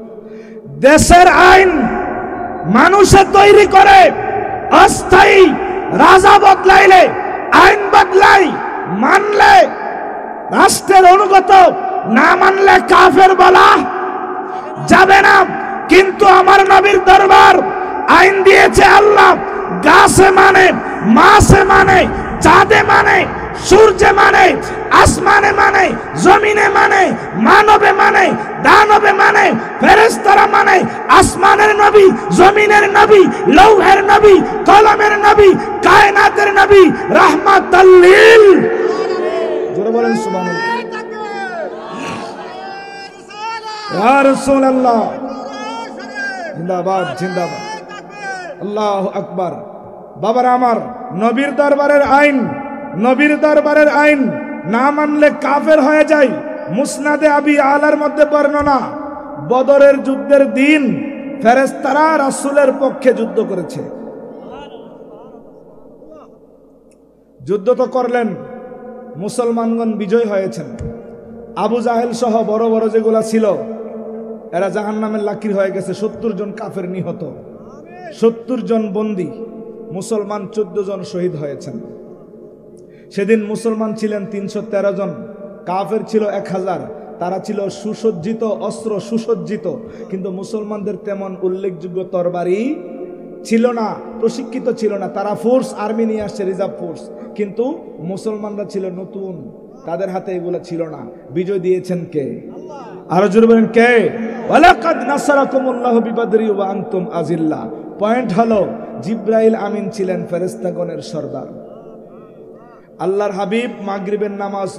দেশের আইন মানুষে তৈরি করে অস্থায়ী রাজা বদলাইলে আইন বদলাই, মানলে রাষ্ট্রের অনুগত, না মানলে কাফের বলা যাবে না। কিন্তু আমার নবীর দরবার আইন দিয়েছে আল্লাহ, গাছে মানে, মাছে মানে, চাঁদে মানে, সূর্যে মানে, আসমানে মানে, জমিনে মানে, মানবে মানে, দানবে মানে, ফেরেশতারা মানে, আসমানের নবী, জমিনের নবী, লৌহের নবী, কলমের নবী, কায়নাতের নবী, রাহমাতাল লিল। জোরে বলেন সুবহানাল্লাহ। ইয়া রাসূলুল্লাহ, জিন্দাবাদ জিন্দাবাদ, আল্লাহু আকবার। বাবারা আমার, নবীর দরবারের আইন, নবীর দরবারের আইন না মানলে কাফের হয়ে যায়। মুসনাদে আবি আলার মধ্যে বর্ণনা, বদরের যুদ্ধের দিন ফেরেশতারা রাসূলের পক্ষে যুদ্ধ করেছে। যুদ্ধ তো করলেন, মুসলমানগণ বিজয় হয়েছেন। আবু জাহেল সহ বড় বড় যেগুলা ছিল এরা জাহান্নামের লাকির হয়ে গেছে। 70 জন কাফের নিহত, 70 জন বন্দী, মুসলমান 14 জন শহীদ হয়েছেন। সেদিন মুসলমান ছিলেন 313 জন, কাফের ছিল 1000। তারা ছিল সুসজ্জিত, অস্ত্র সুসজ্জিত, কিন্তু মুসলমানদের তেমন উল্লেখযোগ্য তরবারি ছিল না, প্রশিক্ষিত ছিল না। তারা ফোর্স, আর্মি নিয়ে আসছে, রিজার্ভ ফোর্স, কিন্তু মুসলমানরা ছিল নতুন, তাদের হাতে এগুলো ছিল না। বিজয় দিয়েছেন কে? আরো জোরে বলেন কে? ওয়ালাকাদ নাসারাকুমুল্লাহু বিবাদরি ওয়া আনতুম আযিল্লা। পয়েন্ট হলো, জিব্রাইল আমিন ছিলেন ফেরেশতাগণের সর্দার। আল্লাহর হাবিব মাগরিবের নামাজ,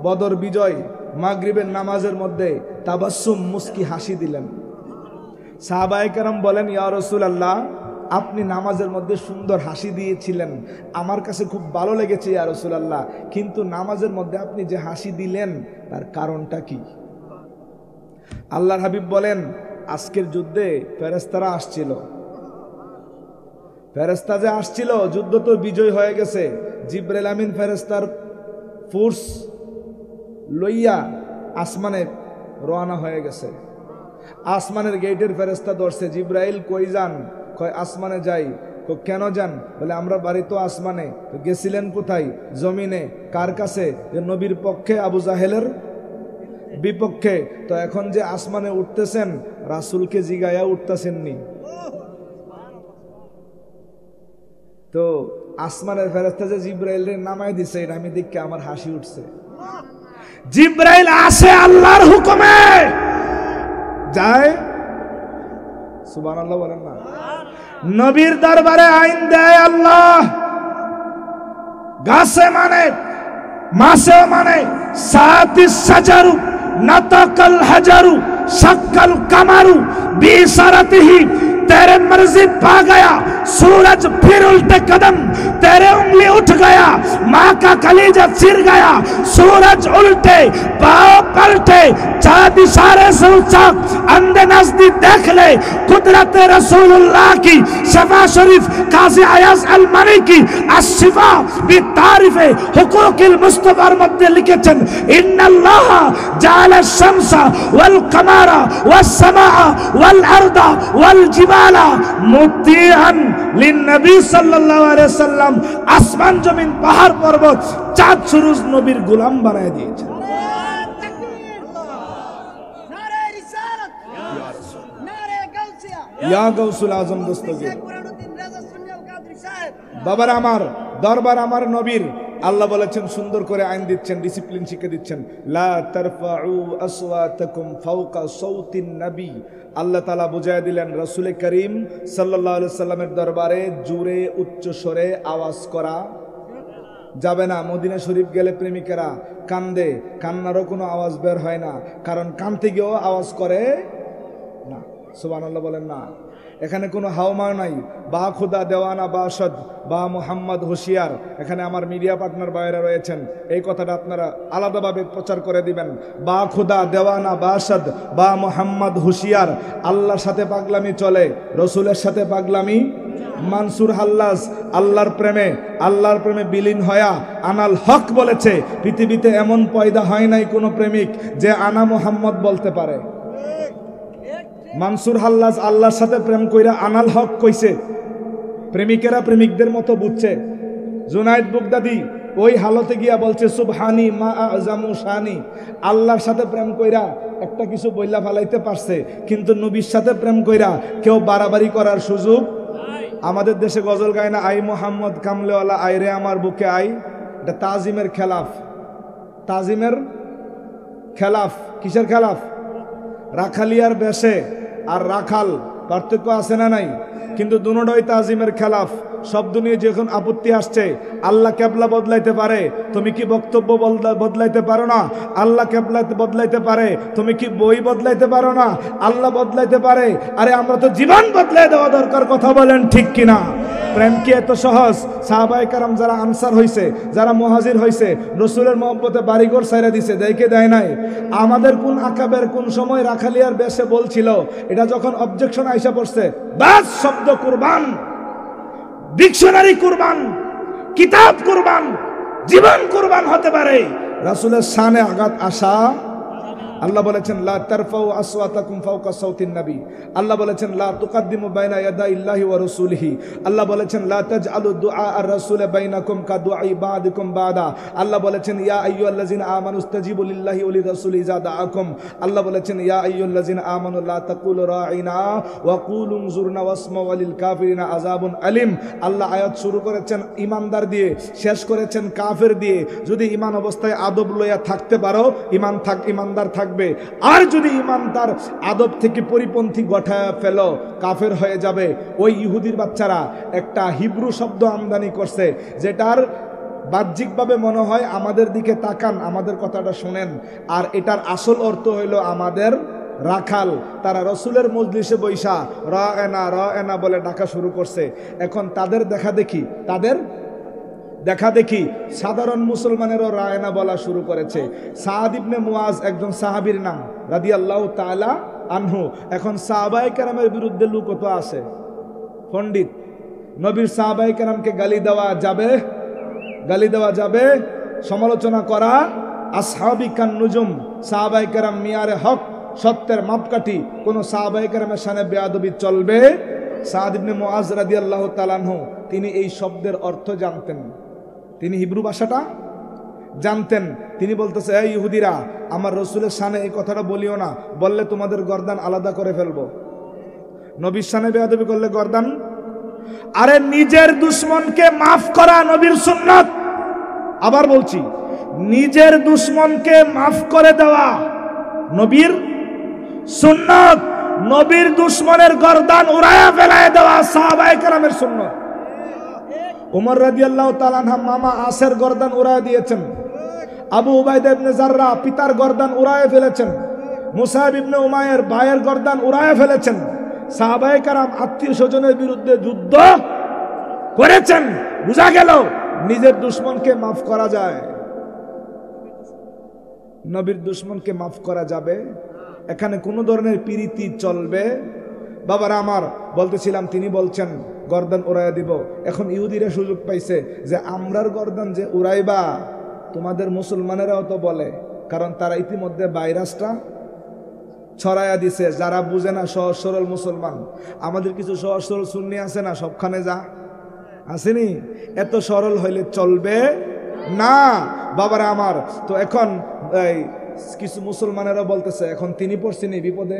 বদর বিজয়, মাগরিবের নামাজের মধ্যে তাবাসসুম, মুস্কি হাসি দিলেন। সাহাবায়ে কেরাম বলেন, ইয়া রাসূলুল্লাহ, আপনি নামাজের মধ্যে সুন্দর হাসি দিয়েছিলেন, আমার কাছে খুব ভালো লেগেছে ইয়া রাসূলুল্লাহ, কিন্তু নামাজের মধ্যে আপনি যে হাসি দিলেন তার কারণটা কি? আল্লাহর হাবিব বলেন, আজকের যুদ্ধে ফেরেশতারা আসছিল। ফেরেশতা যে আসছিল, যুদ্ধ তো বিজয় হয়ে গেছে, জিবরাইল আমিন ফেরেশতার ফোর্স লইয়া আসমানে রওনা হয়ে গেছে। আসমানের গেটের ফেরেশতা ধরছে, জিবরাইল কই যান? কয় আসমানে যাই। কেন যান? বলে আমরা বাড়ি তো আসমানে। তো গেছিলেন কোথায়? জমিনে। কার কাছে? যে নবীর পক্ষে, আবু জাহেলের বিপক্ষে। তো এখন যে আসমানে উঠতেছেন, রাসূলকে জিগায়া উঠতেছেননি। তো আসমানের ফেরেশতা যে জিবরাইলের নামায় দিছে, এটা আমি দেখে আমার হাসি উঠছে। জিবরাইল আসে আল্লাহর হুকুমে, যায়। সুবহানাল্লাহ বলেন না। নবীর দরবারে আইন দেয় আল্লাহ। গাছে মানে, মাসে মানে, সাতিস সাজারু নাতাকাল হাজারু শাক্কাল কামারু বিসারাতিহি, तेरे मर्जी पा गया सूरज फिर उल्टे कदम, तेरे उंगली उठ गया माँ का कलीजा चिर गया, सूरज उल्टे पाँव पलटे, चाँद इशारे से ऊंचा, अंधे नजदीक देख ले कुदरत रसूलुल्लाह की। शफा शरीफ काजी अयाज अलमनी की अशिफा बितारिफे हुकूकिल मुस्तफार मध्य लिखेছেন, इन्नल्लाह जाल शम्सा वल कमारा वस समा वल अर्दा वल जिबाला मुतियान लिन्नबी सल्लल्लाहु अलैहि वसल्लम। আসমান জমিন পাহাড় পর্বত চাঁদ সূরজ নবীর গোলাম বানায় দিয়েছে। ইয়া গাউসুল আজম দস্তগীর। বাবারা আমার, দরবার আমার নবীর। আল্লাহ বলেছেন, সুন্দর করে আইন দিচ্ছেন, ডিসিপ্লিন শিক্ষা দিচ্ছেন। লা তারফাউ আসওয়াতাকুম ফাওকা সাউতিন নবী। আল্লাহ তাআলা বুঝায় দিলেন, রাসূল করিম সাল্লাল্লাহু আলাইহি সাল্লামের দরবারে জোরে উচ্চ স্বরে আওয়াজ করা যাবে না। মদিনা শরীফ গেলে প্রেমিকেরা কান্দে, কান্নারও কোনো আওয়াজ বের হয় না, কারণ কানতে গিয়েও আওয়াজ করে না। সুবহানাল্লাহ বলেন না। এখানে কোনো হাওমা নাই, বা খুদা দেওয়ানা বাসদ বা মোহাম্মদ হুশিয়ার। এখানে আমার মিডিয়া পার্টনার ভাইরা রয়েছেন, এই কথাটা আপনারা আলাদাভাবে প্রচার করে দিবেন। বা খুদা দেওয়ানা বাসদ বা মোহাম্মদ হুশিয়ার। আল্লাহর সাথে পাগলামি চলে, রসুলের সাথে পাগলামি। মানসুর হাল্লাজ আল্লাহর প্রেমে বিলীন হয়া আনাল হক বলেছে, পৃথিবীতে এমন পয়দা হয় নাই কোনো প্রেমিক যে আনা মোহাম্মদ বলতে পারে। মানসুর হাল্লাজ আল্লাহর সাথে প্রেম কইরা আনাল হক কইছে, প্রেমিকেরা প্রেমিকদের মতো বুঝছে। জুনায়েদ বুগদাদি ওই হালতে গিয়া বলছে সুবহানি মা আজামু শানি, আল্লাহর সাথে প্রেম কইরা একটা কিছু বইলা ফেলাইতে পারছে, কিন্তু নবীর সাথে প্রেম কইরা কেউ বাড়াবাড়ি করার সুযোগ। আমাদের দেশে গজল গায় না, আই মোহাম্মদ কামলেওয়ালা আইরে আমার বুকে আই, এটা তাজিমের খেলাফ। তাজিমের খেলাফ। কিসের খেলাফ? রাখালিয়ার বেশে আর রাখাল পার্থক্য আছে না নাই? কিন্তু দুটোই তাজিমের খেলাফ। শব্দ নিয়ে যখন আপত্তি আসছে, আল্লাহ কেবলা বদলাইতে পারে, তুমি কি বক্তব্য বদলাইতে পারো না? আল্লাহ কেবলা বদলাইতে পারে, তুমি কি বই বদলাইতে পারো না? আল্লাহ বদলাইতে পারে। আরে আমরা তো জীবন বদলাই দেওয়া দরকার, কথা বলেন ঠিক কিনা? প্রেম কি এত সহজ? সাহাবায়ে কেরাম যারা আনসার হইছে, যারা মুহাজির হইছে, রসুলের মহব্বতে বাড়িঘর ছাইরা দিছে, দেখে দেয় নাই? আমাদের কোন আকাবের কোন সময় রাখালিয়ার বেশে বলছিল, এটা যখন অবজেকশন আইসা পড়ছে, বাস শব্দ কুরবান, ডিকশনারি কুরবান, কিতাব কুরবান, জীবন কুরবান হতে পারে। রাসূলের শানে আঘাত আসা। আল্লাহ বলেছেন লা তারফাউ আসওয়াতাকুম ফাওকা সাউতিন নবী। আল্লাহ বলেছেন লা তুকাদ্দিমু বাইনা ইয়াদাইল্লাহি ওয়া রাসূলিহি। আল্লাহ বলেছেন লা তাজআলু দুআ আর-রাসূল বাইনাকুম কা দুআই বাদিকুম বাদা। আল্লাহ বলেছেন ইয়া আইয়ুহাল্লাযিনা আমানু ইস্তাজিবু লিল্লাহি ওয়া লির-রাসূলি ইযা দাআকুম। আল্লাহ বলেছেন ইয়া আইয়ুহাল্লাযিনা আমানু লা তাকুলু রাঈনা ওয়া কুলু উনজুরনা ওয়াসমাউ লিল কাফিরিনা আযাবুন আলিম। আল্লাহ আয়াত শুরু করেছেন ঈমানদার দিয়ে, শেষ করেছেন কাফের দিয়ে। যদি ঈমান অবস্থায় আদব লইয়া থাকতে পারো, ঈমানদার থাকবে। আর যদি ঈমানদার আদব থেকে পরিপন্থী গঠায় ফেলো, কাফের হয়ে যাবে। ওই ইহুদির বাচ্চারা একটা হিব্রু শব্দ আমদানি করছে, যেটার বাহ্যিকভাবে মনে হয় আমাদের দিকে তাকান, আমাদের কথাটা শোনেন, আর এটার আসল অর্থ হইল আমাদের রাখাল। তারা রসুলের মজলিসে বৈশা র এনা বলে ডাকা শুরু করছে। এখন তাদের দেখা দেখি সাধারণ মুসলমানেরও রায়না বলা শুরু করেছে। সাদ ইবনে মুআজ একজন সাহাবীর নাম, রাদিয়াল্লাহু তাআলা আনহু। এখন সাহাবায়ে কেরামের বিরুদ্ধে লুকত আছে পণ্ডিত। নবীর সাহাবায়ে কেরামকে গালি দেওয়া যাবে, সমালোচনা করা আসহাবি কান নুজুম, সাহাবায়ে কেরাম মিয়ারে হক, সত্যের মাপকাঠি, কোন সাহাবায়ে কেরামের শানে বেয়াদবি চলবে। সাদ ইবনে মুআজ রাদিয়াল্লাহু তাআলা আনহু তিনি এই শব্দের অর্থ জানতেন, তিনি হিব্রু ভাষাটা জানতেন। তিনি বলতেছে, এই ইহুদিরা, আমার রসুলের শানে এই কথাটা বলিও না, বললে তোমাদের গর্দান আলাদা করে ফেলবো। নবীর শানে বেয়াদবি করলে গর্দান। আরে নিজের দুশ্মনকে মাফ করা নবীর সুন্নাত। আবার বলছি, নিজের দুশ্মনকে মাফ করে দেওয়া নবীর সুন্নাত। নবীর দুশ্মনের গর্দান উড়ায়া ফেলায় দেওয়া সাহাবায়ে কেরামের সুন্নাত। উমর রাদিয়াল্লাহু তাআলা আনহু মামা আসের গর্দান উড়ায় দিয়েছেন। আবু উবাইদা ইবনে জাররা পিতার গর্দান উড়ায় ফেলেছেন। মুসাইব ইবনে উমায়ের ভাইয়ের গর্দান উড়ায় ফেলেছেন। সাহাবায়ে কেরাম আত্মীয় স্বজনের বিরুদ্ধে যুদ্ধ করেছেন। বুঝা গেল নিজের দুশ্মনকে মাফ করা যায়, নবীর দুশ্মনকে মাফ করা যাবে। এখানে কোনো ধরনের প্রীতি চলবে? বাবারা আমার, বলতেছিলাম তিনি বলছেন গর্দান উড়াইয়া দিব। এখন ইহুদিরা সুযোগ পাইছে যে আমরার গর্দান যে উড়াইবা, তোমাদের মুসলমানেরাও তো বলে, কারণ তারা ইতিমধ্যে ভাইরাসটা ছড়াইয়া দিছে। যারা বুঝে না সহজ সরল মুসলমান, আমাদের কিছু সহজ সরল সুন্নি আছে না, সবখানে যা আসেনি, এত সরল হইলে চলবে না বাবারা আমার। তো এখন কিছু মুসলমানেরা বলতেছে, এখন তিনি পড়ছেন এই বিপদে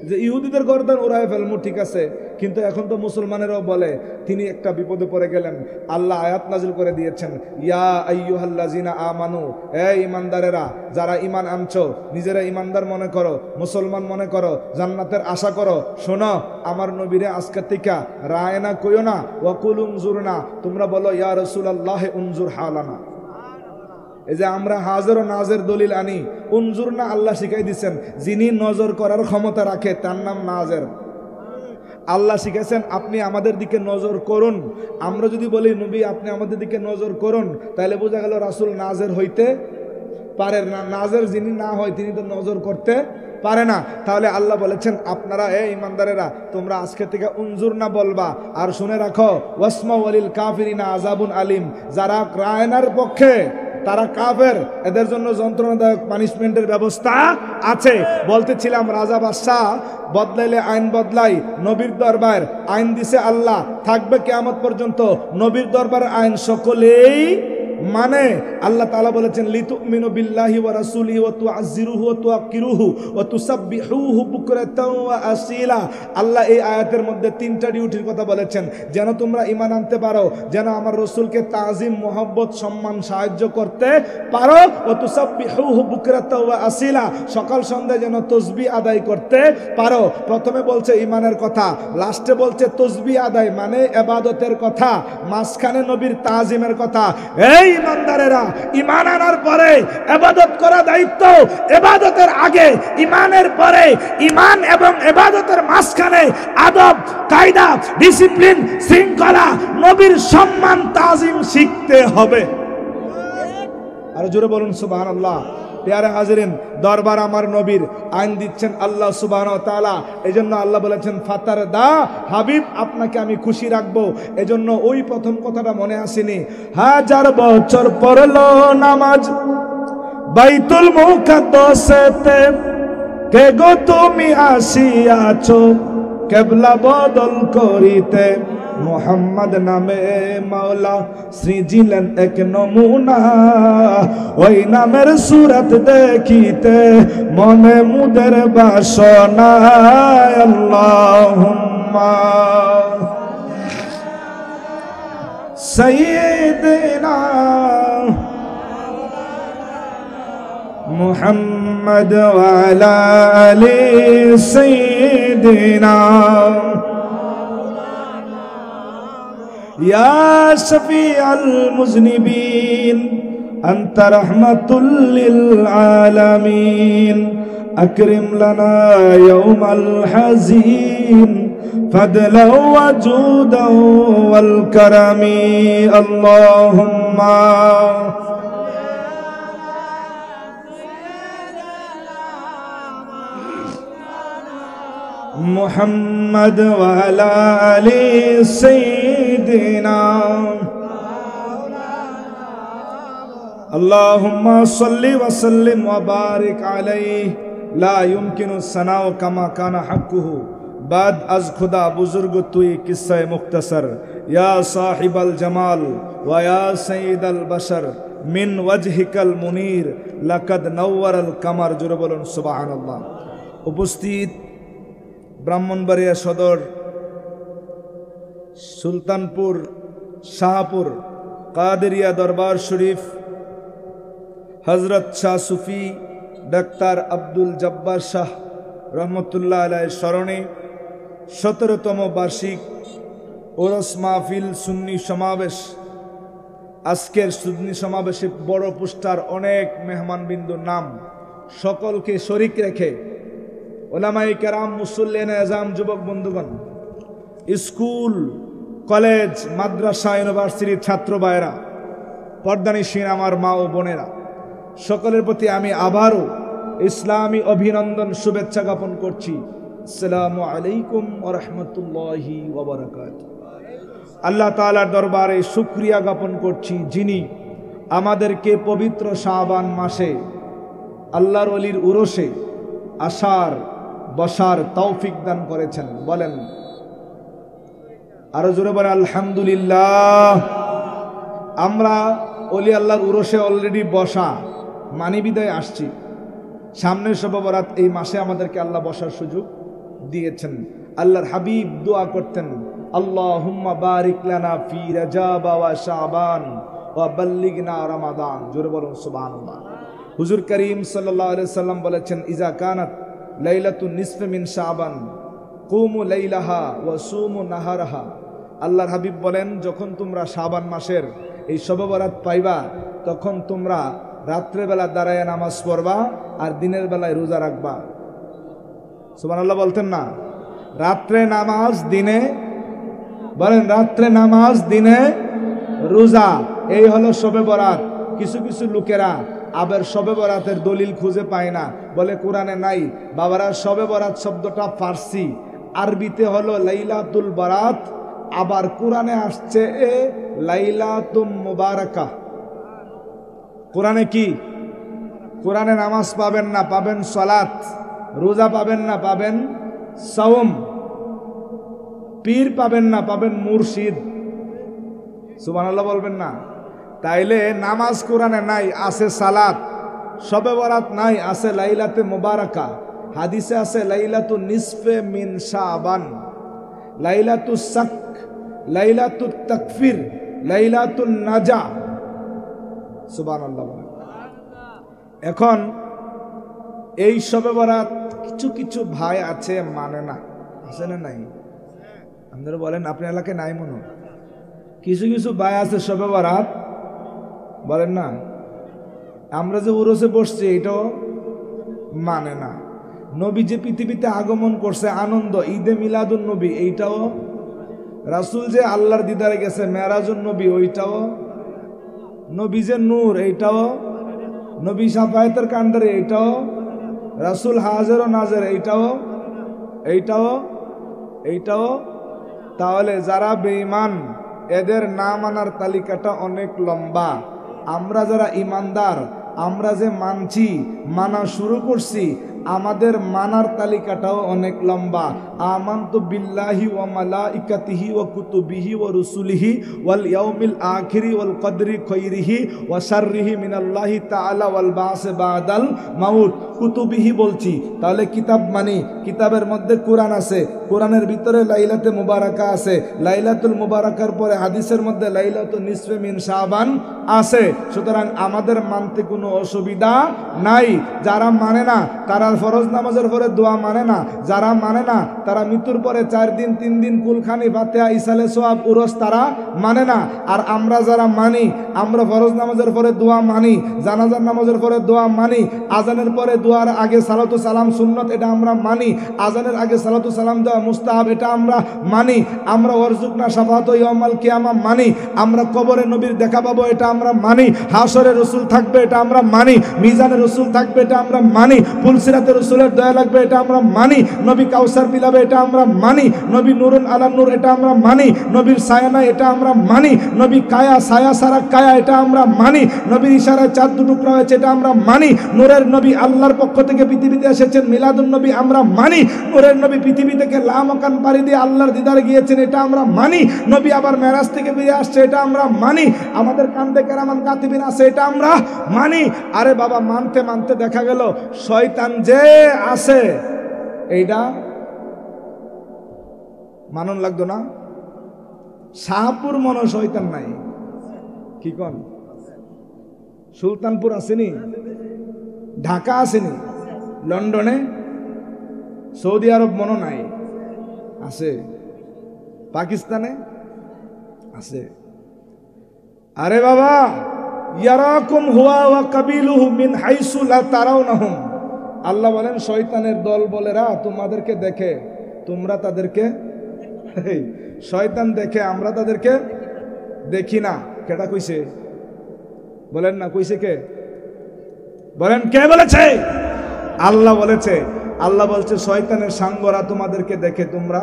যে ইহুদিদের গর্দান উড়ায় ফেলমু, ঠিক আছে, কিন্তু এখন তো মুসলমানেরাও বলে তিনি একটা বিপদে পড়ে গেলেন। আল্লাহ আয়াত নাজিল করে দিয়েছেন, ইয়া আইয়ুহাল্লাযিনা আমানু, হে ঈমানদারেরা, যারা ঈমান আনছো, নিজেরা ঈমানদার মনে করো, মুসলমান মনে করো, জান্নাতের আশা করো, শোনো আমার নবীরে আজকে থেকে রায়না কইও না, ওয়াকুল উনজুরনা, তোমরা বলো ইয়া রাসূলুল্লাহ উনজুর হালানা। এই যে আমরা হাজর ও নাজের দলিল আনি, উনজুর না আল্লাহ শিখাই দিচ্ছেন, যিনি নজর করার ক্ষমতা রাখে তার নাম নাজের। আল্লাহ শিখেছেন আপনি আমাদের দিকে নজর করুন। আমরা যদি বলি নবী আপনি আমাদের দিকে নজর করুন, তাহলে বোঝা গেল রাসূল নাজের হইতে পারে না। নাজের যিনি না হয় তিনি তো নজর করতে পারে না। তাহলে আল্লাহ বলেছেন আপনারা এ ঈমানদারেরা, তোমরা আজকে থেকে উনজুর না বলবা। আর শুনে রাখো, ওয়াসমাউ লিল কাফিরিনা আযাবুন আলিম, যারা রায়নার পক্ষে তারা কাফের, এদের জন্য যন্ত্রণাদায়ক পানিশমেন্টের ব্যবস্থা আছে। বলতেছিলাম রাজা বাদশাহ বদলাইলে আইন বদলাই, নবীর দরবার আইন দিছে আল্লাহ, থাকবে কিয়ামত পর্যন্ত নবীর দরবার আইন সকলেই মানে। আল্লাহ তাআলা বলেছেন লিতুমিনু বিল্লাহি ওয়া রাসূলিহি ওয়া তুআজ্জিরুহু ওয়া তুআক্কিরুহু ওয়া তুসাব্বিহুহু বুকরাতাও ওয়া আসীলা। আল্লাহ এই আয়াতের মধ্যে তিনটা ডিউটির কথা বলেছেন, যেন তোমরা ঈমান আনতে পারো, যেন আমার রাসূলকে তাজিম মহব্বত সম্মান সাহায্য করতে পারো, ওয়া তুসাব্বিহুহু বুকরাতাও ওয়া আসীলা, সকাল সন্ধ্যা যেন তাসবিহ আদায় করতে পারো। প্রথমে বলছে ঈমানের কথা, লাস্টে বলছে তাসবিহ আদায় মানে ইবাদতের কথা, মাঝখানে নবীর তাজিমের কথা। এই ইমানদারেরা, ঈমান আনার পরে ইবাদত করা দায়িত্ব, ইবাদতের আগে ঈমানের পরে ঈমান এবং ইবাদতের মাঝখানে আদব কায়দা ডিসিপ্লিন শৃঙ্খলা নবীর সম্মান তাজিম শিখতে হবে। আর জোরে বলুন সুবহানাল্লাহ। প্যারে হাজিরিন, দরবার আমার নবীর, আইন দিচ্ছেন আল্লাহ সুবহানাহু ওয়া তাআলা। এজন্য আল্লাহ বলেছেন ফাতার দা হাবিব, আপনাকে আমি খুশি রাখবো। এজন্য ওই প্রথম কথাটা মনে আসেনি, হাজার বছর পড়লো নামাজ বাইতুল মুকাদ্দাসেতে, কে গো তুমি আসিয়াছো কেবলা বদল করিতে। মোহাম্মদ নামে মাওলা সৃজিলেন এক নমুনা, ওই নামের সুরত দেখিতে মনে মুদের বাসনা। আল্লাহুম্মা সাইয়্যিদিনা মুহাম্মদ ওয়া আলা আলি সাইয়্যিদিনা ইয়া শফিআল মুজনিবিন আনতা রাহমাতুল লিল আলামিন আকরিম লানা ইয়াউমাল হাজিন ফাদলাও ওয়া জুদাও ওয়াল কারামি। আল্লাহুম্মা মুহাম্মদ ওয়া আলা আলি সাইয়্যিদিনা। আল্লাহুম্মা সাল্লি ওয়া সাল্লিম ওয়া বারিক আলাইহি লা ইউমকিনু সানাউ কামা কানা হাক্কুহু। বাদ আজ খুদা বুজুর্গ তুই কিসসায়ে মুখতাসার, ইয়া সাহিবাল জামাল ওয়া ইয়া সাইয়্যিদাল বাশার মিন ওয়াজহিকাল মুনীর লাকাদ নাওয়ারাল কামার। জোরে বলুন সুবহানাল্লাহ। উপস্থিত ব্রাহ্মণবাড়িয়া সদর, সুলতানপুর, শাহপুর কাদেরিয়া দরবার শরীফ, হজরত শাহ সুফি ডাক্তার আব্দুল জব্বার শাহ রহমতুল্লাহ আলাইহির স্মরণে 17তম বার্ষিক ওরস মাহফিল সুন্নি সমাবেশ। আজকের সুন্নি সমাবেশে বড় পোস্টার, অনেক মেহমানবৃন্দর নাম, সকলকে শরিক রেখে ওলামায়ে কেরাম, মুসল্লিয়ানে আযাম, যুবক বন্ধুগণ, স্কুল কলেজ মাদ্রাসা ইউনিভার্সিটির ছাত্র ভাইয়েরা, পর্দানিশীন আমার মা ও বোনেরা, সকলের প্রতি আমি আবারও ইসলামী অভিনন্দন শুভেচ্ছা জ্ঞাপন করছি। আসসালামু আলাইকুম ওয়া রাহমাতুল্লাহি ওয়া বারাকাতুহু। আল্লাহ তাআলার দরবারে শুকরিয়া জ্ঞাপন করছি, যিনি আমাদেরকে পবিত্র শাবান মাসে আল্লাহর ওলির উরসে আসার বসার তৌফিক দান করেছেন। বলেন আরো জোরে বলেন আলহামদুলিল্লাহ। আমরা ওলি আল্লাহর উরসে অলরেডি বসা, মানি বিদায় আসছি। সামনের শবে বরাত এই মাসে আমাদেরকে আল্লাহ বসার সুযোগ দিয়েছেন। আল্লাহর হাবিব দোয়া করতেন, আল্লাহুম্মা বারিক লানা ফি রাজাব ওয়া শাবান ওয়া বাল্লিগনা রমাদান। জোরে বলুন সুবহানাল্লাহ। হুজুর করিম সাল্লাল্লাহু আলাইহি সাল্লাম বলেছেন, ইজা কানাত লাইলাতুন নিসফি মিন শাবান কুমু লাইলাহা ওয়া সুমু নাহারাহা। আল্লাহর হাবিব বলেন, যখন তোমরা শাবান মাসের এই শবে বরাত পাইবা, তখন তোমরা রাত্রেবেলা দাঁড়ায় নামাজ পড়বা আর দিনের বেলায় রোজা রাখবা। সুবহানাল্লাহ বলতেন না? রাত্রে নামাজ, দিনে বলেন রাত্রে নামাজ, দিনে রোজা, এই হলো শবে বরাত। কিছু কিছু লোকেরা আবার শবে বরাতের দলিল খুঁজে পায় না, বলে কোরআনে নাই। বাবারা, শবে বরাত শব্দটা ফার্সি, আরবিতে হলো লাইলাতুল বারাত, আবার কোরআনে আসছে লাইলাতুম মুবারাকা। কোরআনে কি? কোরআনে নামাজ পাবেন না, পাবেন সালাত। রোজা পাবেন না, পাবেন সাওম। পীর পাবেন না, পাবেন মুর্শিদ। সুবহানাল্লাহ বলবেন না? তাইলে নামাজ কোরআনে নাই, আছে সালাত। শবে বরাত নাই, আছে লাইলাতে মুবারাকা। হাদিসে আছে লাইলাতু নিসফে মিন শাবান, লাইলাতু সাক, লাইলাতু তাকফির, লাইলাতুন নাজা। সুবহানাল্লাহ। এখন এই শবে বরাত কিছু কিছু ভাই আছে মানে না, আছে না নাই? আপনারা বলেন আপনি এলাকায় নাই মনে? কিছু কিছু ভাই আছে শবে বরাত বলেন না। আমরা যে উরসে বসছি এটাও মানে না। নবী যে পৃথিবীতে আগমন করছে আনন্দ, ঈদে মিলাদুন নবী এইটাও, রাসূল যে আল্লাহর দিদারে গেছে মেরাজুন নবী ওইটাও, নবী যে নূর এইটাও, নবী শাফায়াতের কান্ডারে এইটাও, রাসূল হাজির ও নাজের এইটাও, এইটাও, এইটাও। তাহলে যারা বেঈমান এদের না মানার তালিকাটা অনেক লম্বা। আমরা যারা ইমানদার, আমরা যে মানছি, মানা শুরু করছি, আমাদের মানার তালিকাটাও অনেক লম্বা। আমানতু বিল্লাহি ওয়া মালাইকাতিহি ওয়া কুতুবিহি ওয়া রুসুলিহি ওয়াল ইয়াউমিল আখিরি ওয়াল কদরি খাইরিহি ওয়া শাররিহি মিনাল্লাহি তাআলা ওয়াল বাস বাদাল মাউত। কুতুবিহি বলছি, তাহলে কিতাব মানি, কিতাবের মধ্যে কোরআন আছে, কোরআনের ভিতরে লাইলাতে মুবারাকা আছে, লাইলাতুল মুবারাকার পরে হাদিসের মধ্যে লাইলাতুন নিসফে মিন শাবান আছে। সুতরাং আমাদের মানতে কোনো অসুবিধা নাই। যারা মানে না তারা ফরজ নামাজের পরে দোয়া মানে না, যারা মানে না তারা মৃত্যুর পরে 4 দিন 3 দিন কুলখানি ফাতিহা ইসালে সোয়াব উরস তারা মানে না। আর আমরা যারা মানি, আমরা ফরজ নামাজের পরে দোয়া মানি, জানাজার নামাজের পরে দোয়া মানি, আজানের পরে দোয়ার আগে সালাতু সালাম সুন্নত এটা আমরা মানি, আজানের আগে সালাতু সালাম দেওয়া মুস্তাহাব এটা আমরা মানি, আমরা ওয়ারজুকনা শাফাআত ইয়াউমাল কিয়ামা মানি, আমরা কবরে নবীর দেখা পাবো এটা আমরা মানি, হাশরে রাসূল থাকবে এটা আমরা মানি, মিজানে রাসূল থাকবে এটা আমরা মানি, পুলসিরাতে রাসূলের দয়া লাগবে এটা আমরা মানি, নবী কাউসার পিলাবে এটা আমরা মানি, নবী নূরুন আলা নূর এটা আমরা মানি, নবীর ছায়া নাই এটা আমরা মানি, নবী কায়া ছায়া সারা কায়া এটা আমরা মানি, নবীর ইশারায় চাঁদ টুকরা হয়েছে এটা আমরা মানি, নূরের নবী আল্লাহর পক্ষ থেকে পৃথিবীতে এসেছেন মিলাদুন নবী আমরা মানি, নূরের নবী পৃথিবী থেকে লামাকান পাড়ি দিয়ে আল্লাহর দিদারে গিয়েছেন এটা আমরা মানি, নবী আবার মেরাজ থেকে বেরিয়ে আসছে এটা আমরা মানি, আমাদের কান্দে কেরামান কাতিবিন আছে এটা আমরা মানি। আরে বাবা, মানতে মানতে দেখা গেল শয়তান যে আছে এইটা মানন লাগতো না। শাহপুর মনে শয়তান নাই, কি কন? সুলতানপুর আসেনি, ঢাকা আসেনি, লন্ডনে, সৌদি আরব মনে নাই, আছে, পাকিস্তানে আছে। আরে বাবা, ইয়ারাকুম হুয়া ওয়া কাবিলুহু মিন হাইসু লা তারাউনাহুম। আল্লাহ বলেন শয়তানের দল বলেরা তোমাদেরকে দেখে, তোমরা তাদেরকে, শয়তান দেখে আমরা তাদেরকে দেখি না। কেটা কইছে? বলেন না, কইছে কে? বলেন কে বলেছে? আল্লাহ বলেছে। আল্লাহ বলছে শয়তানের সাঙ্গরা তোমাদেরকে দেখে, তোমরা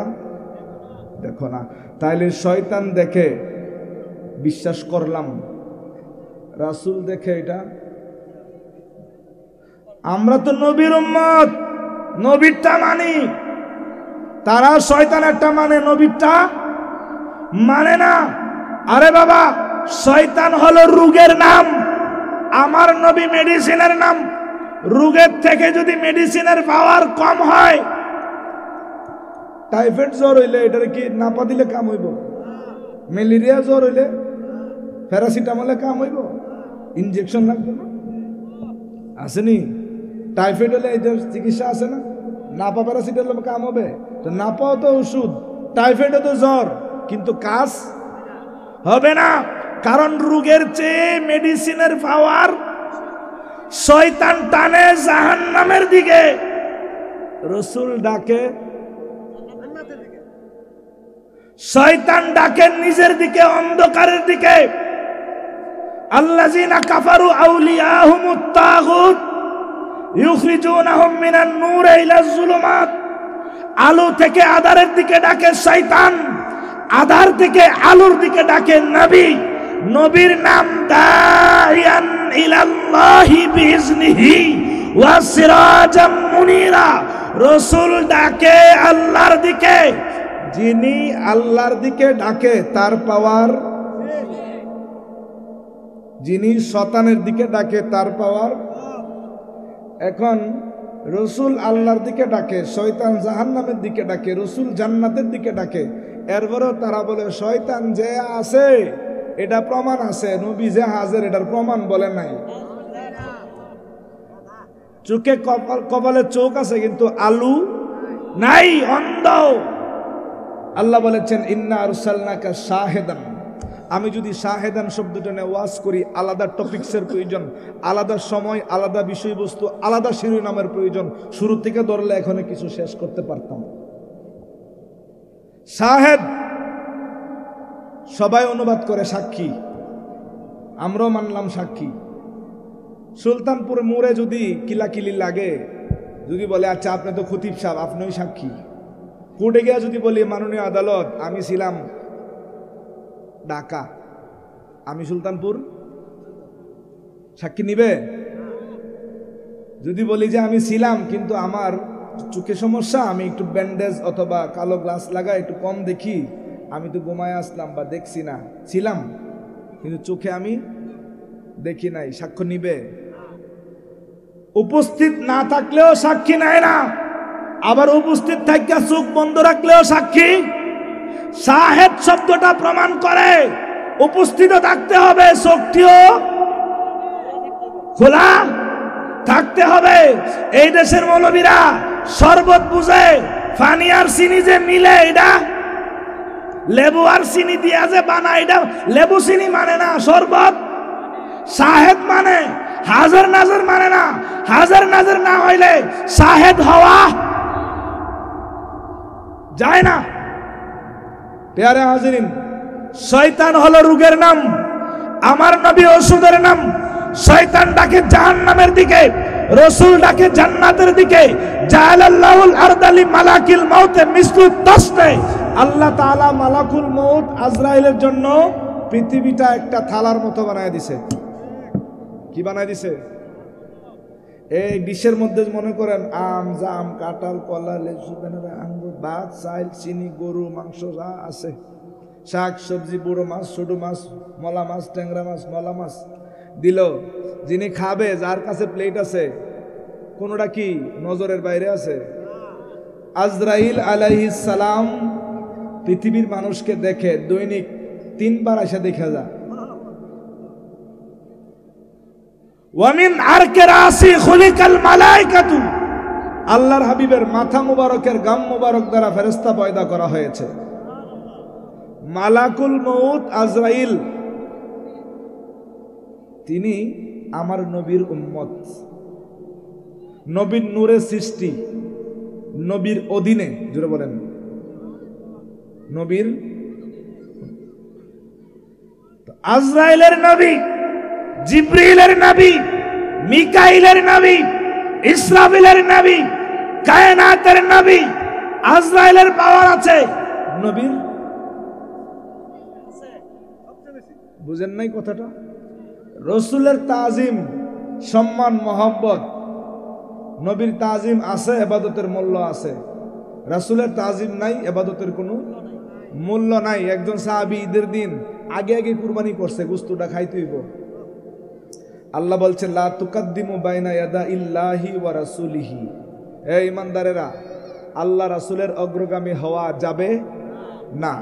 দেখো না। তাইলে শয়তান দেখে বিশ্বাস করলাম, রাসূল দেখে এটা। আমরা তো নবীর উম্মত, নবীরটা মানি, তারা শয়তানেরটা মানে, নবীরটা মানে না। আরে বাবা, শয়তান হলো রোগের নাম, আমার নবী মেডিসিনের নাম। রোগের থেকে যদি মেডিসিনের পাওয়ার কম হয়, টাইফয়েড জ্বর হইলে এটার কি নাপা দিলে কাম হইব? ম্যালেরিয়া জ্বর হইলে প্যারাসিটামলে কাম হইব? ইনজেকশন লাগবে না? আসেনি? টাইফয়েড হলে এই চিকিৎসা আছে না, নাপা প্যারাসিটামল কাম হবে? তো নাপাও তো ওষুধ, টাইফয়েডও তো জ্বর, কিন্তু কাজ হবে না। কারণ রোগের চেয়ে মেডিসিনের পাওয়ার। শয়তান টানে জাহান্নামের দিকে, রাসূল ডাকে, শয়তান ডাকে নিজের দিকে, অন্ধকারের দিকে। আল্লাযিনা কাফারু আউলিয়াহুমুত তাগুত ইউখরিজুনাহুম মিনান নূর ইলাজ যুলুমাত। আলো থেকে আঁধারের দিকে ডাকে শয়তান, আঁধার থেকে আলোর দিকে ডাকে নবী। নবীর নাম দাইয়ান ইলাল্লাহি বিইজনিহি ওয়া সিরাজাম মুনিরা। রাসূল ডাকে আল্লাহর দিকে, যিনি আল্লাহর দিকে ডাকে তার পাওয়ার, যিনি শয়তানের দিকে ডাকে তার পাওয়ার। এখন রাসূল আল্লাহর দিকে ডাকে, শয়তান জাহান্নামের দিকে ডাকে, রাসূল জান্নাতের দিকে ডাকে। এরপরেও তারা বলে শয়তান যে আছে এটা প্রমাণ আছে, নবী যে হাজির এটার প্রমাণ বলে নাই। চোখে কপালে চোখ আছে কিন্তু আলু নাই, অন্ধ। আল্লাহ বলেছেন ইন্না আরসালনাকা শাহিদান। আমি যদি শাহেদান শব্দটা নিয়ে ওয়াজ করি, আলাদা টপিকসের প্রয়োজন, আলাদা সময়, আলাদা বিষয়বস্তু, আলাদা শিরোনামের প্রয়োজন। শুরু থেকে ধরলে এখানে কিছু শেষ করতে পারতাম। শাহেদ সবাই অনুবাদ করে সাক্ষী, আমরাও মানলাম সাক্ষী। সুলতানপুর মোড়ে যদি কিলাকিলি লাগে, যদি বলে আচ্ছা আপনি তো খতিব সাহেব, আপনিই সাক্ষী। কোর্টে গিয়া যদি বলি মাননীয় আদালত আমি ছিলাম ঢাকা, আমি সুলতানপুর, সাক্ষী নিবে? যদি বলি যে আমি ছিলাম কিন্তু আমার চোখে সমস্যা, আমি একটু ব্যান্ডেজ অথবা কালো গ্লাস লাগা একটু কম দেখি, আমি তো ঘুমায় আসলাম বা দেখছি না, ছিলাম কিন্তু চোখে আমি দেখি নাই, সাক্ষ্য নিবে? উপস্থিত না থাকলেও সাক্ষী নেয় না, আবার উপস্থিত থাকা চোখ বন্ধ রাখলেও সাক্ষী। শাহেদ শব্দটা প্রমাণ করে উপস্থিত থাকতে হবে, চোখটিও খোলা থাকতে হবে। এই দেশের মৌলবীরা শরবত বুঝে, পানি আর চিনি যে মিলে এটা লেবু আর চিনি দিয়া যে বানায়, এটা লেবু চিনি মানে না, শরবত। শাহেদ মানে হাজার নাজার মানে না, হাজার নাজার না হইলে শাহেদ হওয়া যায় না। প্যারে হাজিরিন, শয়তান হলো রোগের নাম, আমার নবী ওষুধের নাম। শয়তান ডাকে জাহান্নামের দিকে, রাসূল ডাকে জান্নাতের দিকে। জাআলাল্লাহুল আরদা লিমালাকিল মাউতে মিসলু তাসনে। আল্লাহ তাআলা মালাকুল মউত আজরাইলের জন্য পৃথিবীটা একটা থালার মতো বানায় দিছে। কি বানায় দিছে? এই ডিশের মধ্যে মনে করেন আম, জাম, কাঁঠাল, কলা, লেচু, বেনানা, আঙ্গুর, ভাত, চাল, চিনি, গরু মাংস যা আছে, শাক সবজি, বড় মাছ, ছোট মাছ, মলা মাছ, ট্যাংরা মাছ, মলা মাছ দিল। যিনি খাবে, যার কাছে প্লেট আছে, কোনোটা কি নজরের বাইরে আছে? আজরাইল আলাইহিস সালাম পৃথিবীর মানুষকে দেখে, দৈনিক 3 বার এসে দেখে যা। ওয়ামিন আরকে রাসি খুলিকাল মালাইকাতু। আল্লাহর হাবিবের মাথা মুবারকের গাম মুবারক দ্বারা ফেরেশতা পয়দা করা হয়েছে। মালাকুল মউত আজরাইল, তিনি আমার নবীর উম্মত, নবীর নূরে সৃষ্টি, নবীর অধীনে। জোরে বলেন, নবীর। আজরাইলের নবী, জিব্রিলের নবী, মিকাইলের নবী, ইসরাফিলের নবী, কায়নাতের নবী। আজরাইলের পাওয়ার আছে, নবীর বুঝেন নাই কথাটা? রাসূলের তাজিম, সম্মান, মহব্বত। নবীর তাজিম আছে, ইবাদতের মূল্য আছে। রাসূলের তাজিম নাই, ইবাদতের কোনো মূল্য নাই। একজন সাহাবী ঈদের দিন আগে আগে কুরবানি করছে, গোশতটা খাইতে হইব। আল্লাহ বলছেন লা তুকাদ্দিমু বাইনা ইয়াদা ইল্লাহি ওয়া রাসূলিহি। এই ইমানদারেরা, আল্লাহ রাসূলের অগ্রগামী হওয়া যাবে না।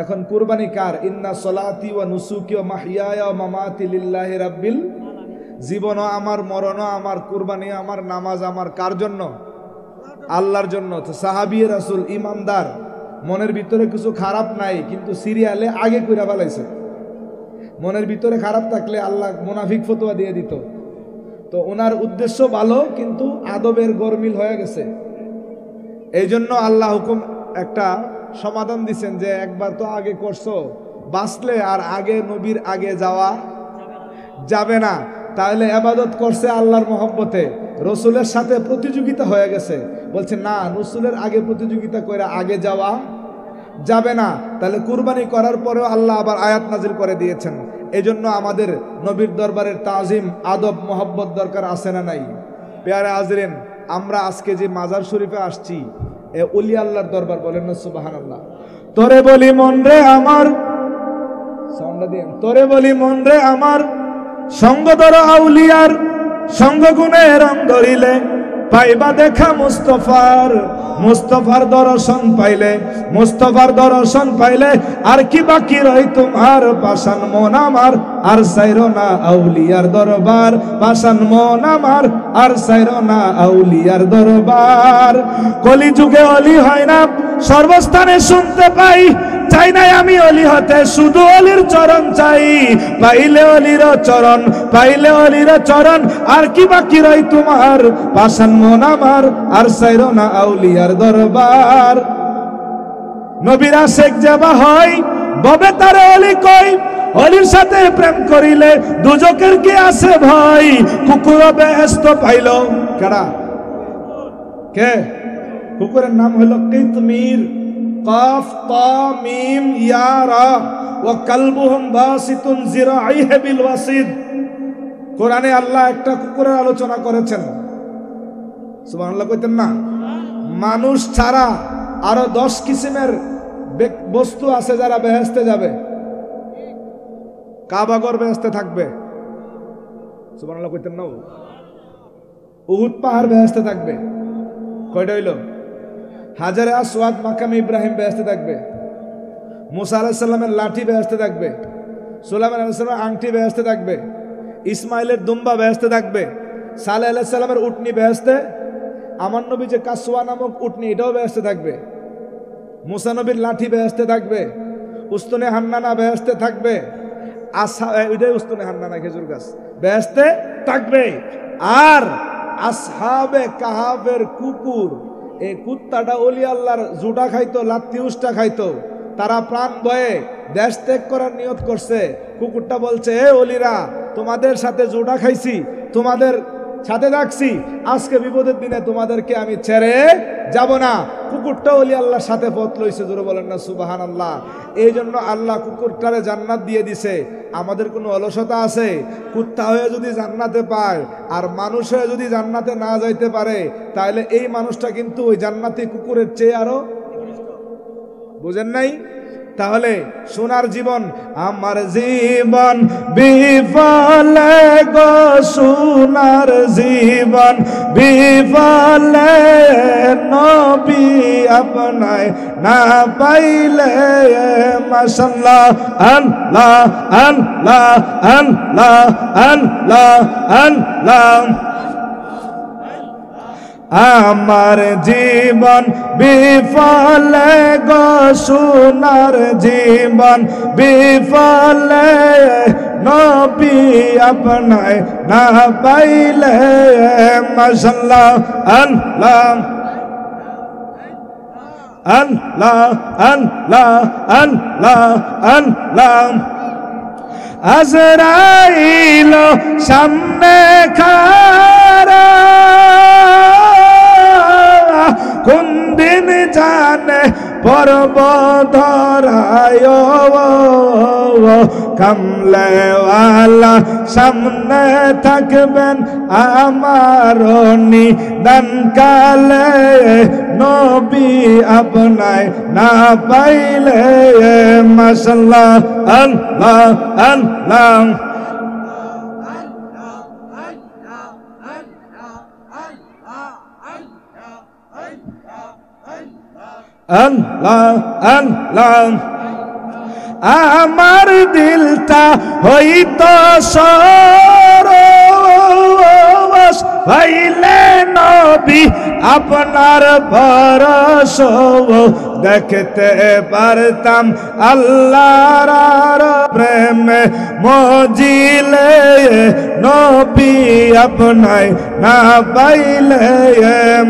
এখন কুরবানি কার? ইন্না সলাতি ওয়া নুসুকি ওয়া মাহইয়ায়া ওয়া মামাতি লিল্লাহি রাব্বিল। জীবনও আমার, মরণও আমার, কুরবানি আমার, নামাজ আমার, কার জন্য? আল্লাহর জন্য। তো সাহাবী রাসূল ইমানদার, মনের ভিতরে কিছু খারাপ নাই, কিন্তু সিরিয়ালে আগে কইরা ফেলাইছে। মনের ভিতরে খারাপ থাকলে আল্লাহ মুনাফিক ফতোয়া দিয়ে দিত। তো ওনার উদ্দেশ্য ভালো, কিন্তু আদবের গরমিল হয়ে গেছে। এই জন্য আল্লাহ হুকুম একটা সমাধান দিচ্ছেন যে একবার তো আগে করছো, বাঁচলে আর আগে নবীর আগে যাওয়া যাবে না। তাহলে ইবাদত করছে আল্লাহর মহব্বতে, রসুলের সাথে প্রতিযোগিতা হয়ে গেছে। বলছে না, রসুলের আগে প্রতিযোগিতা করে আগে যাওয়া যাবে না। তাহলে কুরবানি করার পরেও আল্লাহ আবার আয়াত নাজিল করে দিয়েছেন, এজন্য আমাদের নবীর দরবারের তাজিম আদব মোহাব্বত দরকার আছে না নাই? পেয়ারে হাজরিন, আমরা আজকে যে মাজার শরীফে আসছি এ ওলি আল্লাহর দরবার, বলেন না সুবহানাল্লাহ। তোরে বলি মন রে আমার, সাউন্ডটা দিন, তোরে বলি মন রে আমার, সঙ্গ ধর আউলিয়ার, সঙ্গ গুণে রং ধরিলে পাইবা দেখা মুস্তফার, মুস্তফার দর্শন পাইলে, মুস্তফার দর্শন পাইলে আর কি বাকি রই তোমার, পাশান মন আমার আর সাইরো না আউলিয়ার দরবার, পাশান মন আমার আর সাইরো না আউলিয়ার দরবার। কলি যুগে অলি হয় না সর্বস্থানে শুনতে পাই, চাই নাই আমি অলি হতে, শুধু অলির চরণ চাই, পাইলে অলির চরণ, পাইলে অলির চরণ আর কি বাকি রই তোমার, পাশান মন আমার আর সাইরো না আউলিয়ার দরবার। নবীর আশিক যাবা হয় ববে তারে অলি কই, অলির সাথে প্রেম করিলে দুজকের কি আছে ভয়, কুকুর বেহেশত পাইল, কেডা কে? কুকুরের নাম হলো কিতমির, কাফ তা মিম ইয়া রা, ওয়া কালবুহুম বাসিতুন জিরাইহি বিল ওয়াসিদ। কোরআনে আল্লাহ একটা কুকুরের আলোচনা করেছেন, সুবহানাল্লাহ কইতেন না? মানুষ ছাড়া আরো 10 কিসিমের বস্তু আছে যারা বেহেশতে যাবে। কাবাগর বেহেশতে থাকবে, সুবহানাল্লাহ কইতেন না? উহুদ পাহাড় বেহেশতে থাকবে, কয়টা হইল? হাজারে আসওয়াদ মাকাম ইব্রাহিম বেহেশতে থাকবে, মুসা আলাইহিস সালামের লাঠি বেহেশতে থাকবে, সুলাইমান আলাইহিস সালামের আংটি বেহেশতে থাকবে, ইসমাইলের দুম্বা বেহেশতে থাকবে, সালেহ আলাইহিস সালামের উটনি বেহেশতে, আমার নবী যে কাসওয়া নামক উটনি এটাও বেহেশতে থাকবে, মুসা নবীর লাঠি বেহেশতে থাকবে, উস্তুনে হান্নানা বেহেশতে থাকবে, ওইটাই উস্তুনে হান্নানা খেজুর গাছ বেহেশতে থাকবে। আর আসহাবে কাহাবের কুকুর, এই কুত্তাটা ওলি আল্লাহর জুটা খাইতো, লাত্তি উষ্টা খাইতো, তারা প্রাণ ভয়ে দেশ ত্যাগ করার নিয়ত করছে। কুকুরটা বলছে, এ ওলিরা, তোমাদের সাথে জুটা খাইছি, তোমাদের সাথে রাখছি, আজকে বিপদের দিনে তোমাদেরকে আমি ছেড়ে যাব না। কুকুরটা ওলি আল্লাহর সাথে পথ লইছে, জোরে বলেন না সুবহানাল্লাহ। এই জন্য আল্লাহ কুকুরটারে জান্নাত দিয়ে দিছে। আমাদের কোনো অলসতা আছে? কুত্তা হয়ে যদি জান্নাতে পায় আর মানুষ হয়ে যদি জান্নাতে না যাইতে পারে, তাহলে এই মানুষটা কিন্তু ওই জান্নাতি কুকুরের চেয়ে আরো, বুঝেন নাই? তাহলে সোনার জীবন, আমার জীবন বিফলে গো, সোনার জীবন বিফলে, নবী আপনায় না পাইলে, মাশাআল্লাহ আল্লাহ আল্লাহ আল্লাহ আল্লাহ আল্লাহ। আমার জীবন বিফলে গো, সোনার জীবন বিফলে, নবী আপনায় না পাইলে, মাশাআল্লাহ আল্লাহ আল্লাহ আল্লাহ আল্লাহ আল্লাহ। আজরাইল সামনে খারা, কোন দিন জানে পর্ব ধরায়, কামলেওয়ালা সামনে থাকবেন আমার নিদান কালে, নবী আপনায় না পাইলে, মাশাআল্লাহ আল্লাহ আল্লাহ। আল্লাহ আল্লাহ। আমার দিলটা হইতো সরস, পাইলে নবী আপনার পরশ, দেখতে পারতাম আল্লাহর প্রেমে মজিলে, নবী আপনায় না পাইলে,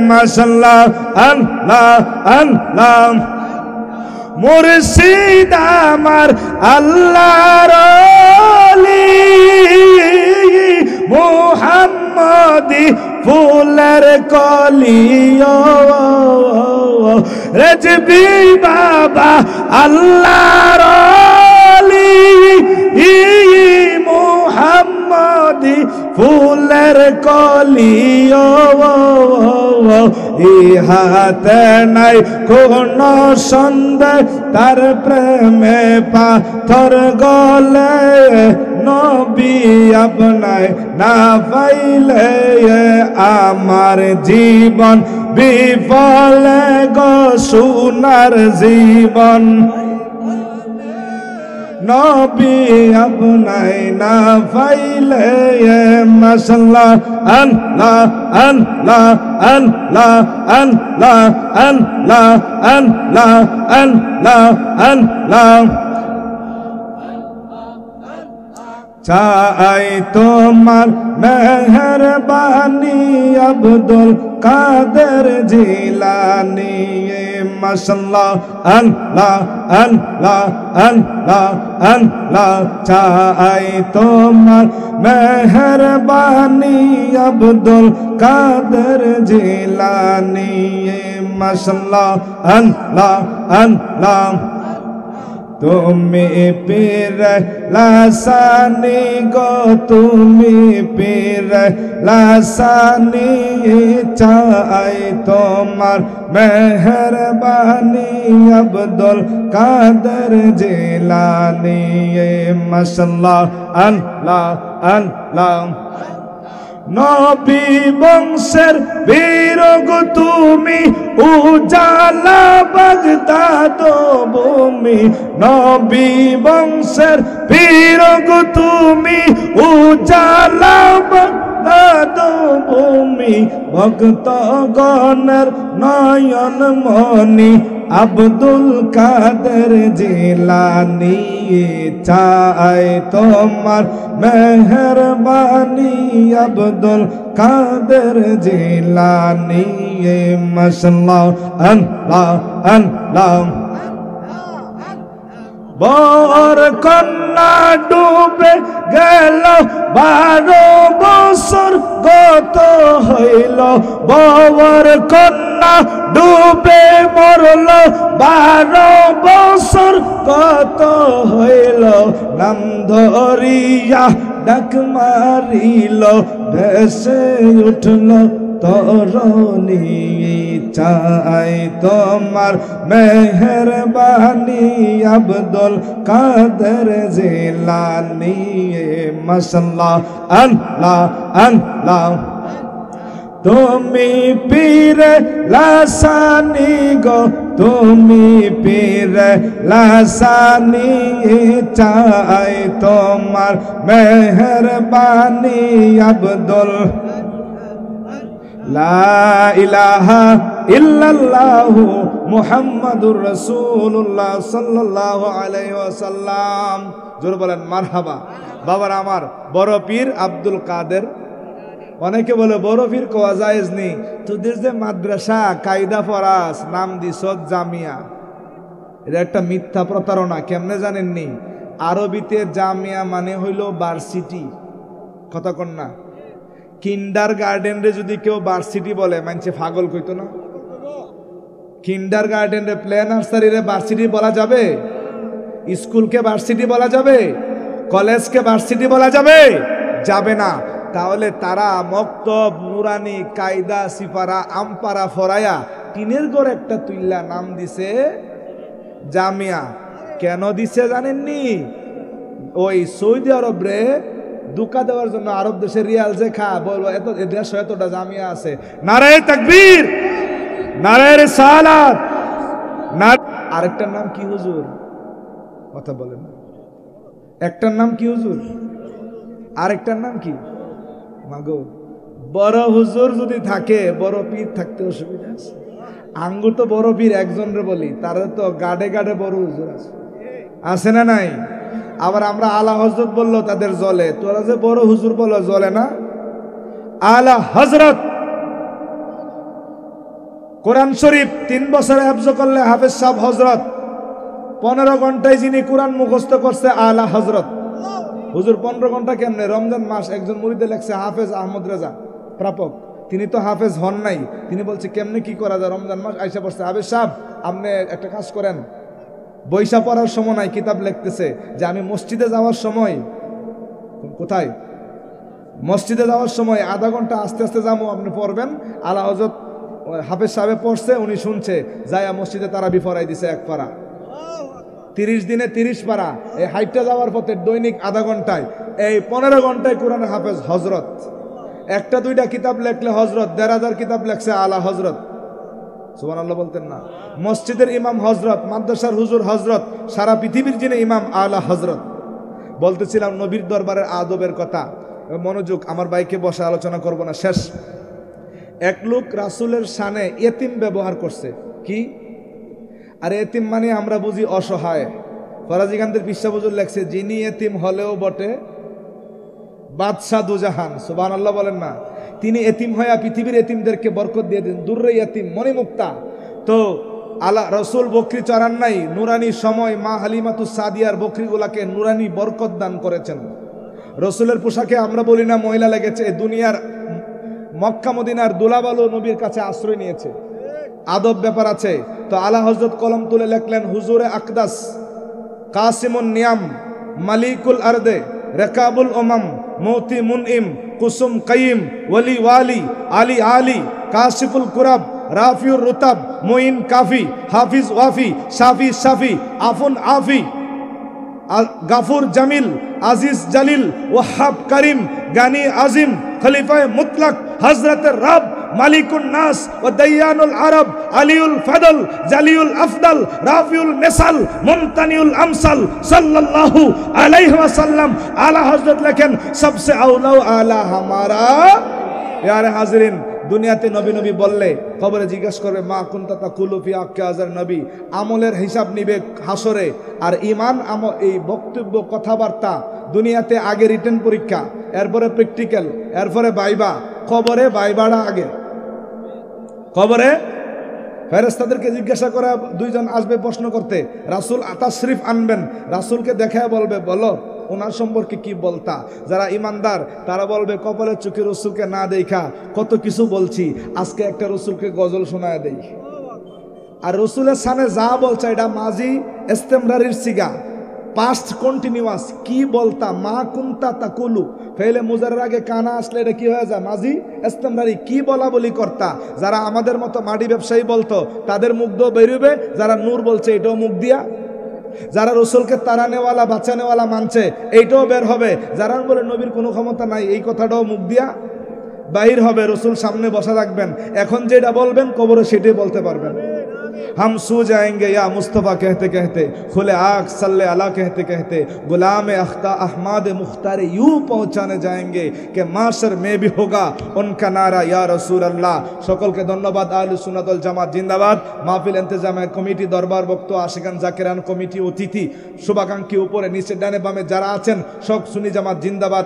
মাশাআল্লাহ আল্লাহ আল্লাহ। মুর্শিদ আমার আল্লাহর ওলি, মুহাম্মদি ফুলের কলি, রেজবি বাবা আল্লাহর ওলি, কলিও ইহাতে নাই কোন সন্দেহ তার প্রেমে পাথর গলে নবী আপনায় না পাইলে আমার জীবন বিফলে গো সোনার জীবন নবী আপনায় না পাইলে মাশাআল্লাহ আল্লাহ আল্লাহ আল্লাহ আল্লাহ আল্লাহ আল্লাহ আল্লাহ আল্লাহ চাই তোমার মেহরবানি আব্দুল কাদের জিলানী মাশাআল্লাহ আল্লাহ আল্লাহ আল্লাহ আল্লাহ চাই তোমার মেহরবানি আব্দুল কাদের জিলানী মাশাআল্লাহ আল্লাহ আল্লাহ তুমি পীর লাসানি গো তুমি পীর লাসানি চাই তোমার মেহরবানি আব্দুল কাদের জিলানী মাশাআল্লাহ আল্লাহ আল্লাহ নবী বংশের বীর গো তুমি উজালা বাগদাদ ভূমি নবী বংশের বীর গো তুমি উজালা বাগদাদ ভূমি ভক্তগণের নয়ন মনি আব্দুল কাদের জিলানী চাই তোমার মেহরবানি আব্দুল কাদের জিলানী মাশাআল্লাহ আল্লাহ আল্লাহ বর কন্যা ডুবে গেল 12 বছর গত হইল বর কন্যা ডুবে মরল 12 বছর গত হইল নাম ধরিয়া ডাক মারিল ভেসে উঠল তরণী চাই তোমার মেহরবানি আব্দুল কাদের জিলানী মাশাআল্লাহ আল্লাহ আল্লাহ তুমি পীর লাসানি গো তুমি পীর লাসানি চাই তোমার মেহরবানি আব্দুল লা ইলাহা ইল্লাল্লাহু মুহাম্মাদুর রাসূলুল্লাহ সাল্লাল্লাহু আলাইহি ওয়াসাল্লাম জোরে বলেন মারহাবা বাবার আমার বড় পীর আব্দুল কাদের অনেকে বলে বড় পীর কোয়া জায়েজ নেই তোদের যে মাদ্রাসা কায়দা ফরাস নাম দিছত জামিয়া এটা একটা মিথ্যা প্রতারণা কেমনে জানেননি আরবিতে জামিয়া মানে হইল ভার্সিটি কথা কন না কিন্ডার গার্ডেন রে যদি কেউ ভার্সিটি বলে মানছে পাগল কইতো না কিন্ডার গার্ডেন রে প্লে নার্সারি রে ভার্সিটি বলা যাবে স্কুলকে ভার্সিটি বলা যাবে কলেজকে ভার্সিটি বলা যাবে যাবে না তাহলে তারা মক্তব নুরানি কায়দা সিপারা আমপারা ফরায়া টিনের ঘর একটা তুইল্লা নাম দিছে জামিয়া কেন দিছে জানেননি ওই সৌদি আরব রে দুকা দেওয়ার জন্য আরব দেশের রিয়াল যে খা বলবো এত দেশ এতটা জামিয়া আছে নারায়ে তাকবীর নারায়ে রিসালাত আরেকটার নাম কি হুজুর কথা বলেন একটার নাম কি হুজুর আরেকটার নাম কি মাগো বড় হুজুর যদি থাকে বড় পীর থাকতে অসুবিধা আছে আঙ্গুর তো বড় পীর একজনরে বলি তার তো গাড়ে গাড়ে বড় হুজুর আছে না নাই আবার আমরা আলা হযরত বললো তাদের জ্বলে তোরা যে বড় হুজুর বলো জ্বলে না আলা হযরত কোরআন শরীফ 3 বছরে হাফজ করলে হাফেজ সাহেব হযরত 15 ঘন্টায় যিনি কোরআন মুখস্থ করছে আলা হযরত হুজুর 15 ঘন্টা কেমনে রমজান মাস একজন মুরিদে লেখছে হাফেজ আহমদ রেজা প্রাপক তিনি তো হাফেজ হন নাই তিনি বলছে কেমনে কি করা যায় রমজান মাস আইসা পড়ছে হাফেজ সাহেব আপনি একটা কাজ করেন বৈশা পড়ার সময় নাই কিতাব লিখতেছে যে আমি মসজিদে যাওয়ার সময় কোথায় মসজিদে যাওয়ার সময় আধা ঘন্টা আস্তে আস্তে যাবো, আপনি পড়বেন। আলা হযরত হাফেজ সাহেব পড়ছে, উনি শুনছে, যায়া মসজিদে তারাবি পড়াই দিছে এক পারা। 30 দিনে 30 পারা। এই হাইটটা যাওয়ার পথে দৈনিক আধা ঘন্টায়, এই 15 ঘন্টায় কোরআনের হাফেজ হজরত। একটা দুইটা কিতাব লেখলে হজরত, 1500 কিতাব লেখছে আলা হজরত। সুবহানাল্লাহ বলতেন না? মসজিদের ইমাম হজরত, মাদ্রাসার হুজুর হজরত, সারা পৃথিবীর যিনি ইমাম আলা হজরত। বলতেছিলাম নবীর দরবারের আদবের কথা। মনোযোগ, আমার বাইকে বসে আলোচনা করব না, শেষ। এক লোক রাসূলের শানে এতিম ব্যবহার করছে। কি? আর এতিম মানে আমরা বুঝি অসহায়। ফরাজিকান্তের পৃষ্ঠা হুজুর লেখছে, যিনি এতিম হলেও বটে বাদশাহ দুজাহান। সুবহানাল্লাহ বলেন না? তিনি এতিম হয়ে পৃথিবীর এতিমদেরকে বরকত দিয়ে দিন। দূরে এতিম মনে মুক্তা। তো আলা রসুল বকরি চড়ান নাই, নুরানি সময় মা হালিমাতুস সাদিয়ার বকরিগুলাকে নুরানি বরকত দান করেছেন। রসুলের পোশাকে আমরা বলি না মহিলা লেগেছে, দুনিয়ার মক্কা মদিনার দুলাবালু নবীর কাছে আশ্রয় নিয়েছে। আদব ব্যাপার আছে। তো আলা হযরত কলম তুলে লিখলেন, হুজুরে আকদাস, কাসিমুন নিয়াম, মালিকুল আরদে, রেকাবুল ওমাম, মৌতি মুনইম, কুসুম কাইম, ওয়ালি ওয়ালি, আলী আলী, কাশিফুল কুরাব, রাফিউর রুতাব, মুইন কাফি, হাফিজ ওয়াফি, শাফি শাফি, আফুন আফি, গাফুর জামিল, আজিজ জালিল, ওয়াহাব করিম, গানি আজিম, খলিফায়ে মুতলাক, হযরতের রব, মালিকুন নাস ও দাইয়ানুল আরব, আলিউল ফাদল, জালিউল আফদল, রাফিউল মিসাল, মুমতানিউল আমসাল, সাল্লাল্লাহু আলাইহি ওয়াসাল্লাম। আলা হযরত লেখেন, সবসে আউলা আলা হামারা। ইয়ারে হাজরিন, দুনিয়াতে নবী নবী বললে কবরে জিজ্ঞাসা করবে, মা কুনতা তাকুলু ফি আক্কি হাজার নবী। আমলের হিসাব নিবে হাসরে। আর ঈমান এই বক্তব্য কথাবার্তা দুনিয়াতে আগে রিটেন পরীক্ষা, এরপরে প্র্যাকটিক্যাল, এরপরে বাইবা। কবরে বাইবাটা আগে। কবরে ফেরেশতাদেরকে জিজ্ঞাসা করে, দুইজন আসবে প্রশ্ন করতে, রাসূল তাশরিফ আনবেন, রাসূলকে দেখায় বলবে, বলো ওনার সম্পর্কে কি বলতা। যারা ইমানদার তারা বলবে, কপালের চোখে রসুলকে না দেখা কত কিছু বলছি, আজকে একটা রসুলকে গজল শোনায় দেই। আর রসুলের সামনে যা বলছে এটা মাজি ইস্তেমরারির সিগা, পাস্ট কন্টিনিউয়াস। কি বলতা, মা কুনতা তাকুলু, ফেলে মুজারের আগে কানা আসলে এটা কি হয়ে যায়, মাজি ইস্তেমরারি। কি বলা বলি করতা। যারা আমাদের মতো মাটি ব্যবসায়ী বলতো তাদের মুখ দিয়ে বেরোবে, যারা নূর বলছে এটাও মুখ দিয়া। যারা রসুলকে তাড়ানেওয়ালা বাঁচানেওয়ালা মানছে এইটাও বের হবে। যারা বলে নবীর কোনো ক্ষমতা নাই, এই কথাটাও মুখ দিয়া বাহির হবে। রসুল সামনে বসা রাখবেন, এখন যেটা বলবেন কবরে সেটাই বলতে পারবেন। हम सो जाएंगे या मुस्तफ़ा कहते कहते, खुले आग सल्ले अला कहते कहते, गुलाम अख्ता अहमद मुख्तार यूँ पहुँचाने जाएंगे कि माशर में भी होगा उनका नारा या रसूल अल्लाह। सकल के धन्यवाद। आहले सुन्नत वल জামাত जिंदाबाद। মাহফিল ইন্তেজামে কমিটি, দরবার বক্ত, আশিকান জাকিরান কমিটি, অতিথি, শুভাকাঙ্ক্ষী, উপরে নিচে ডানে বামে যারা আছেন, সব সুন্নি জামাত জিন্দাবাদ।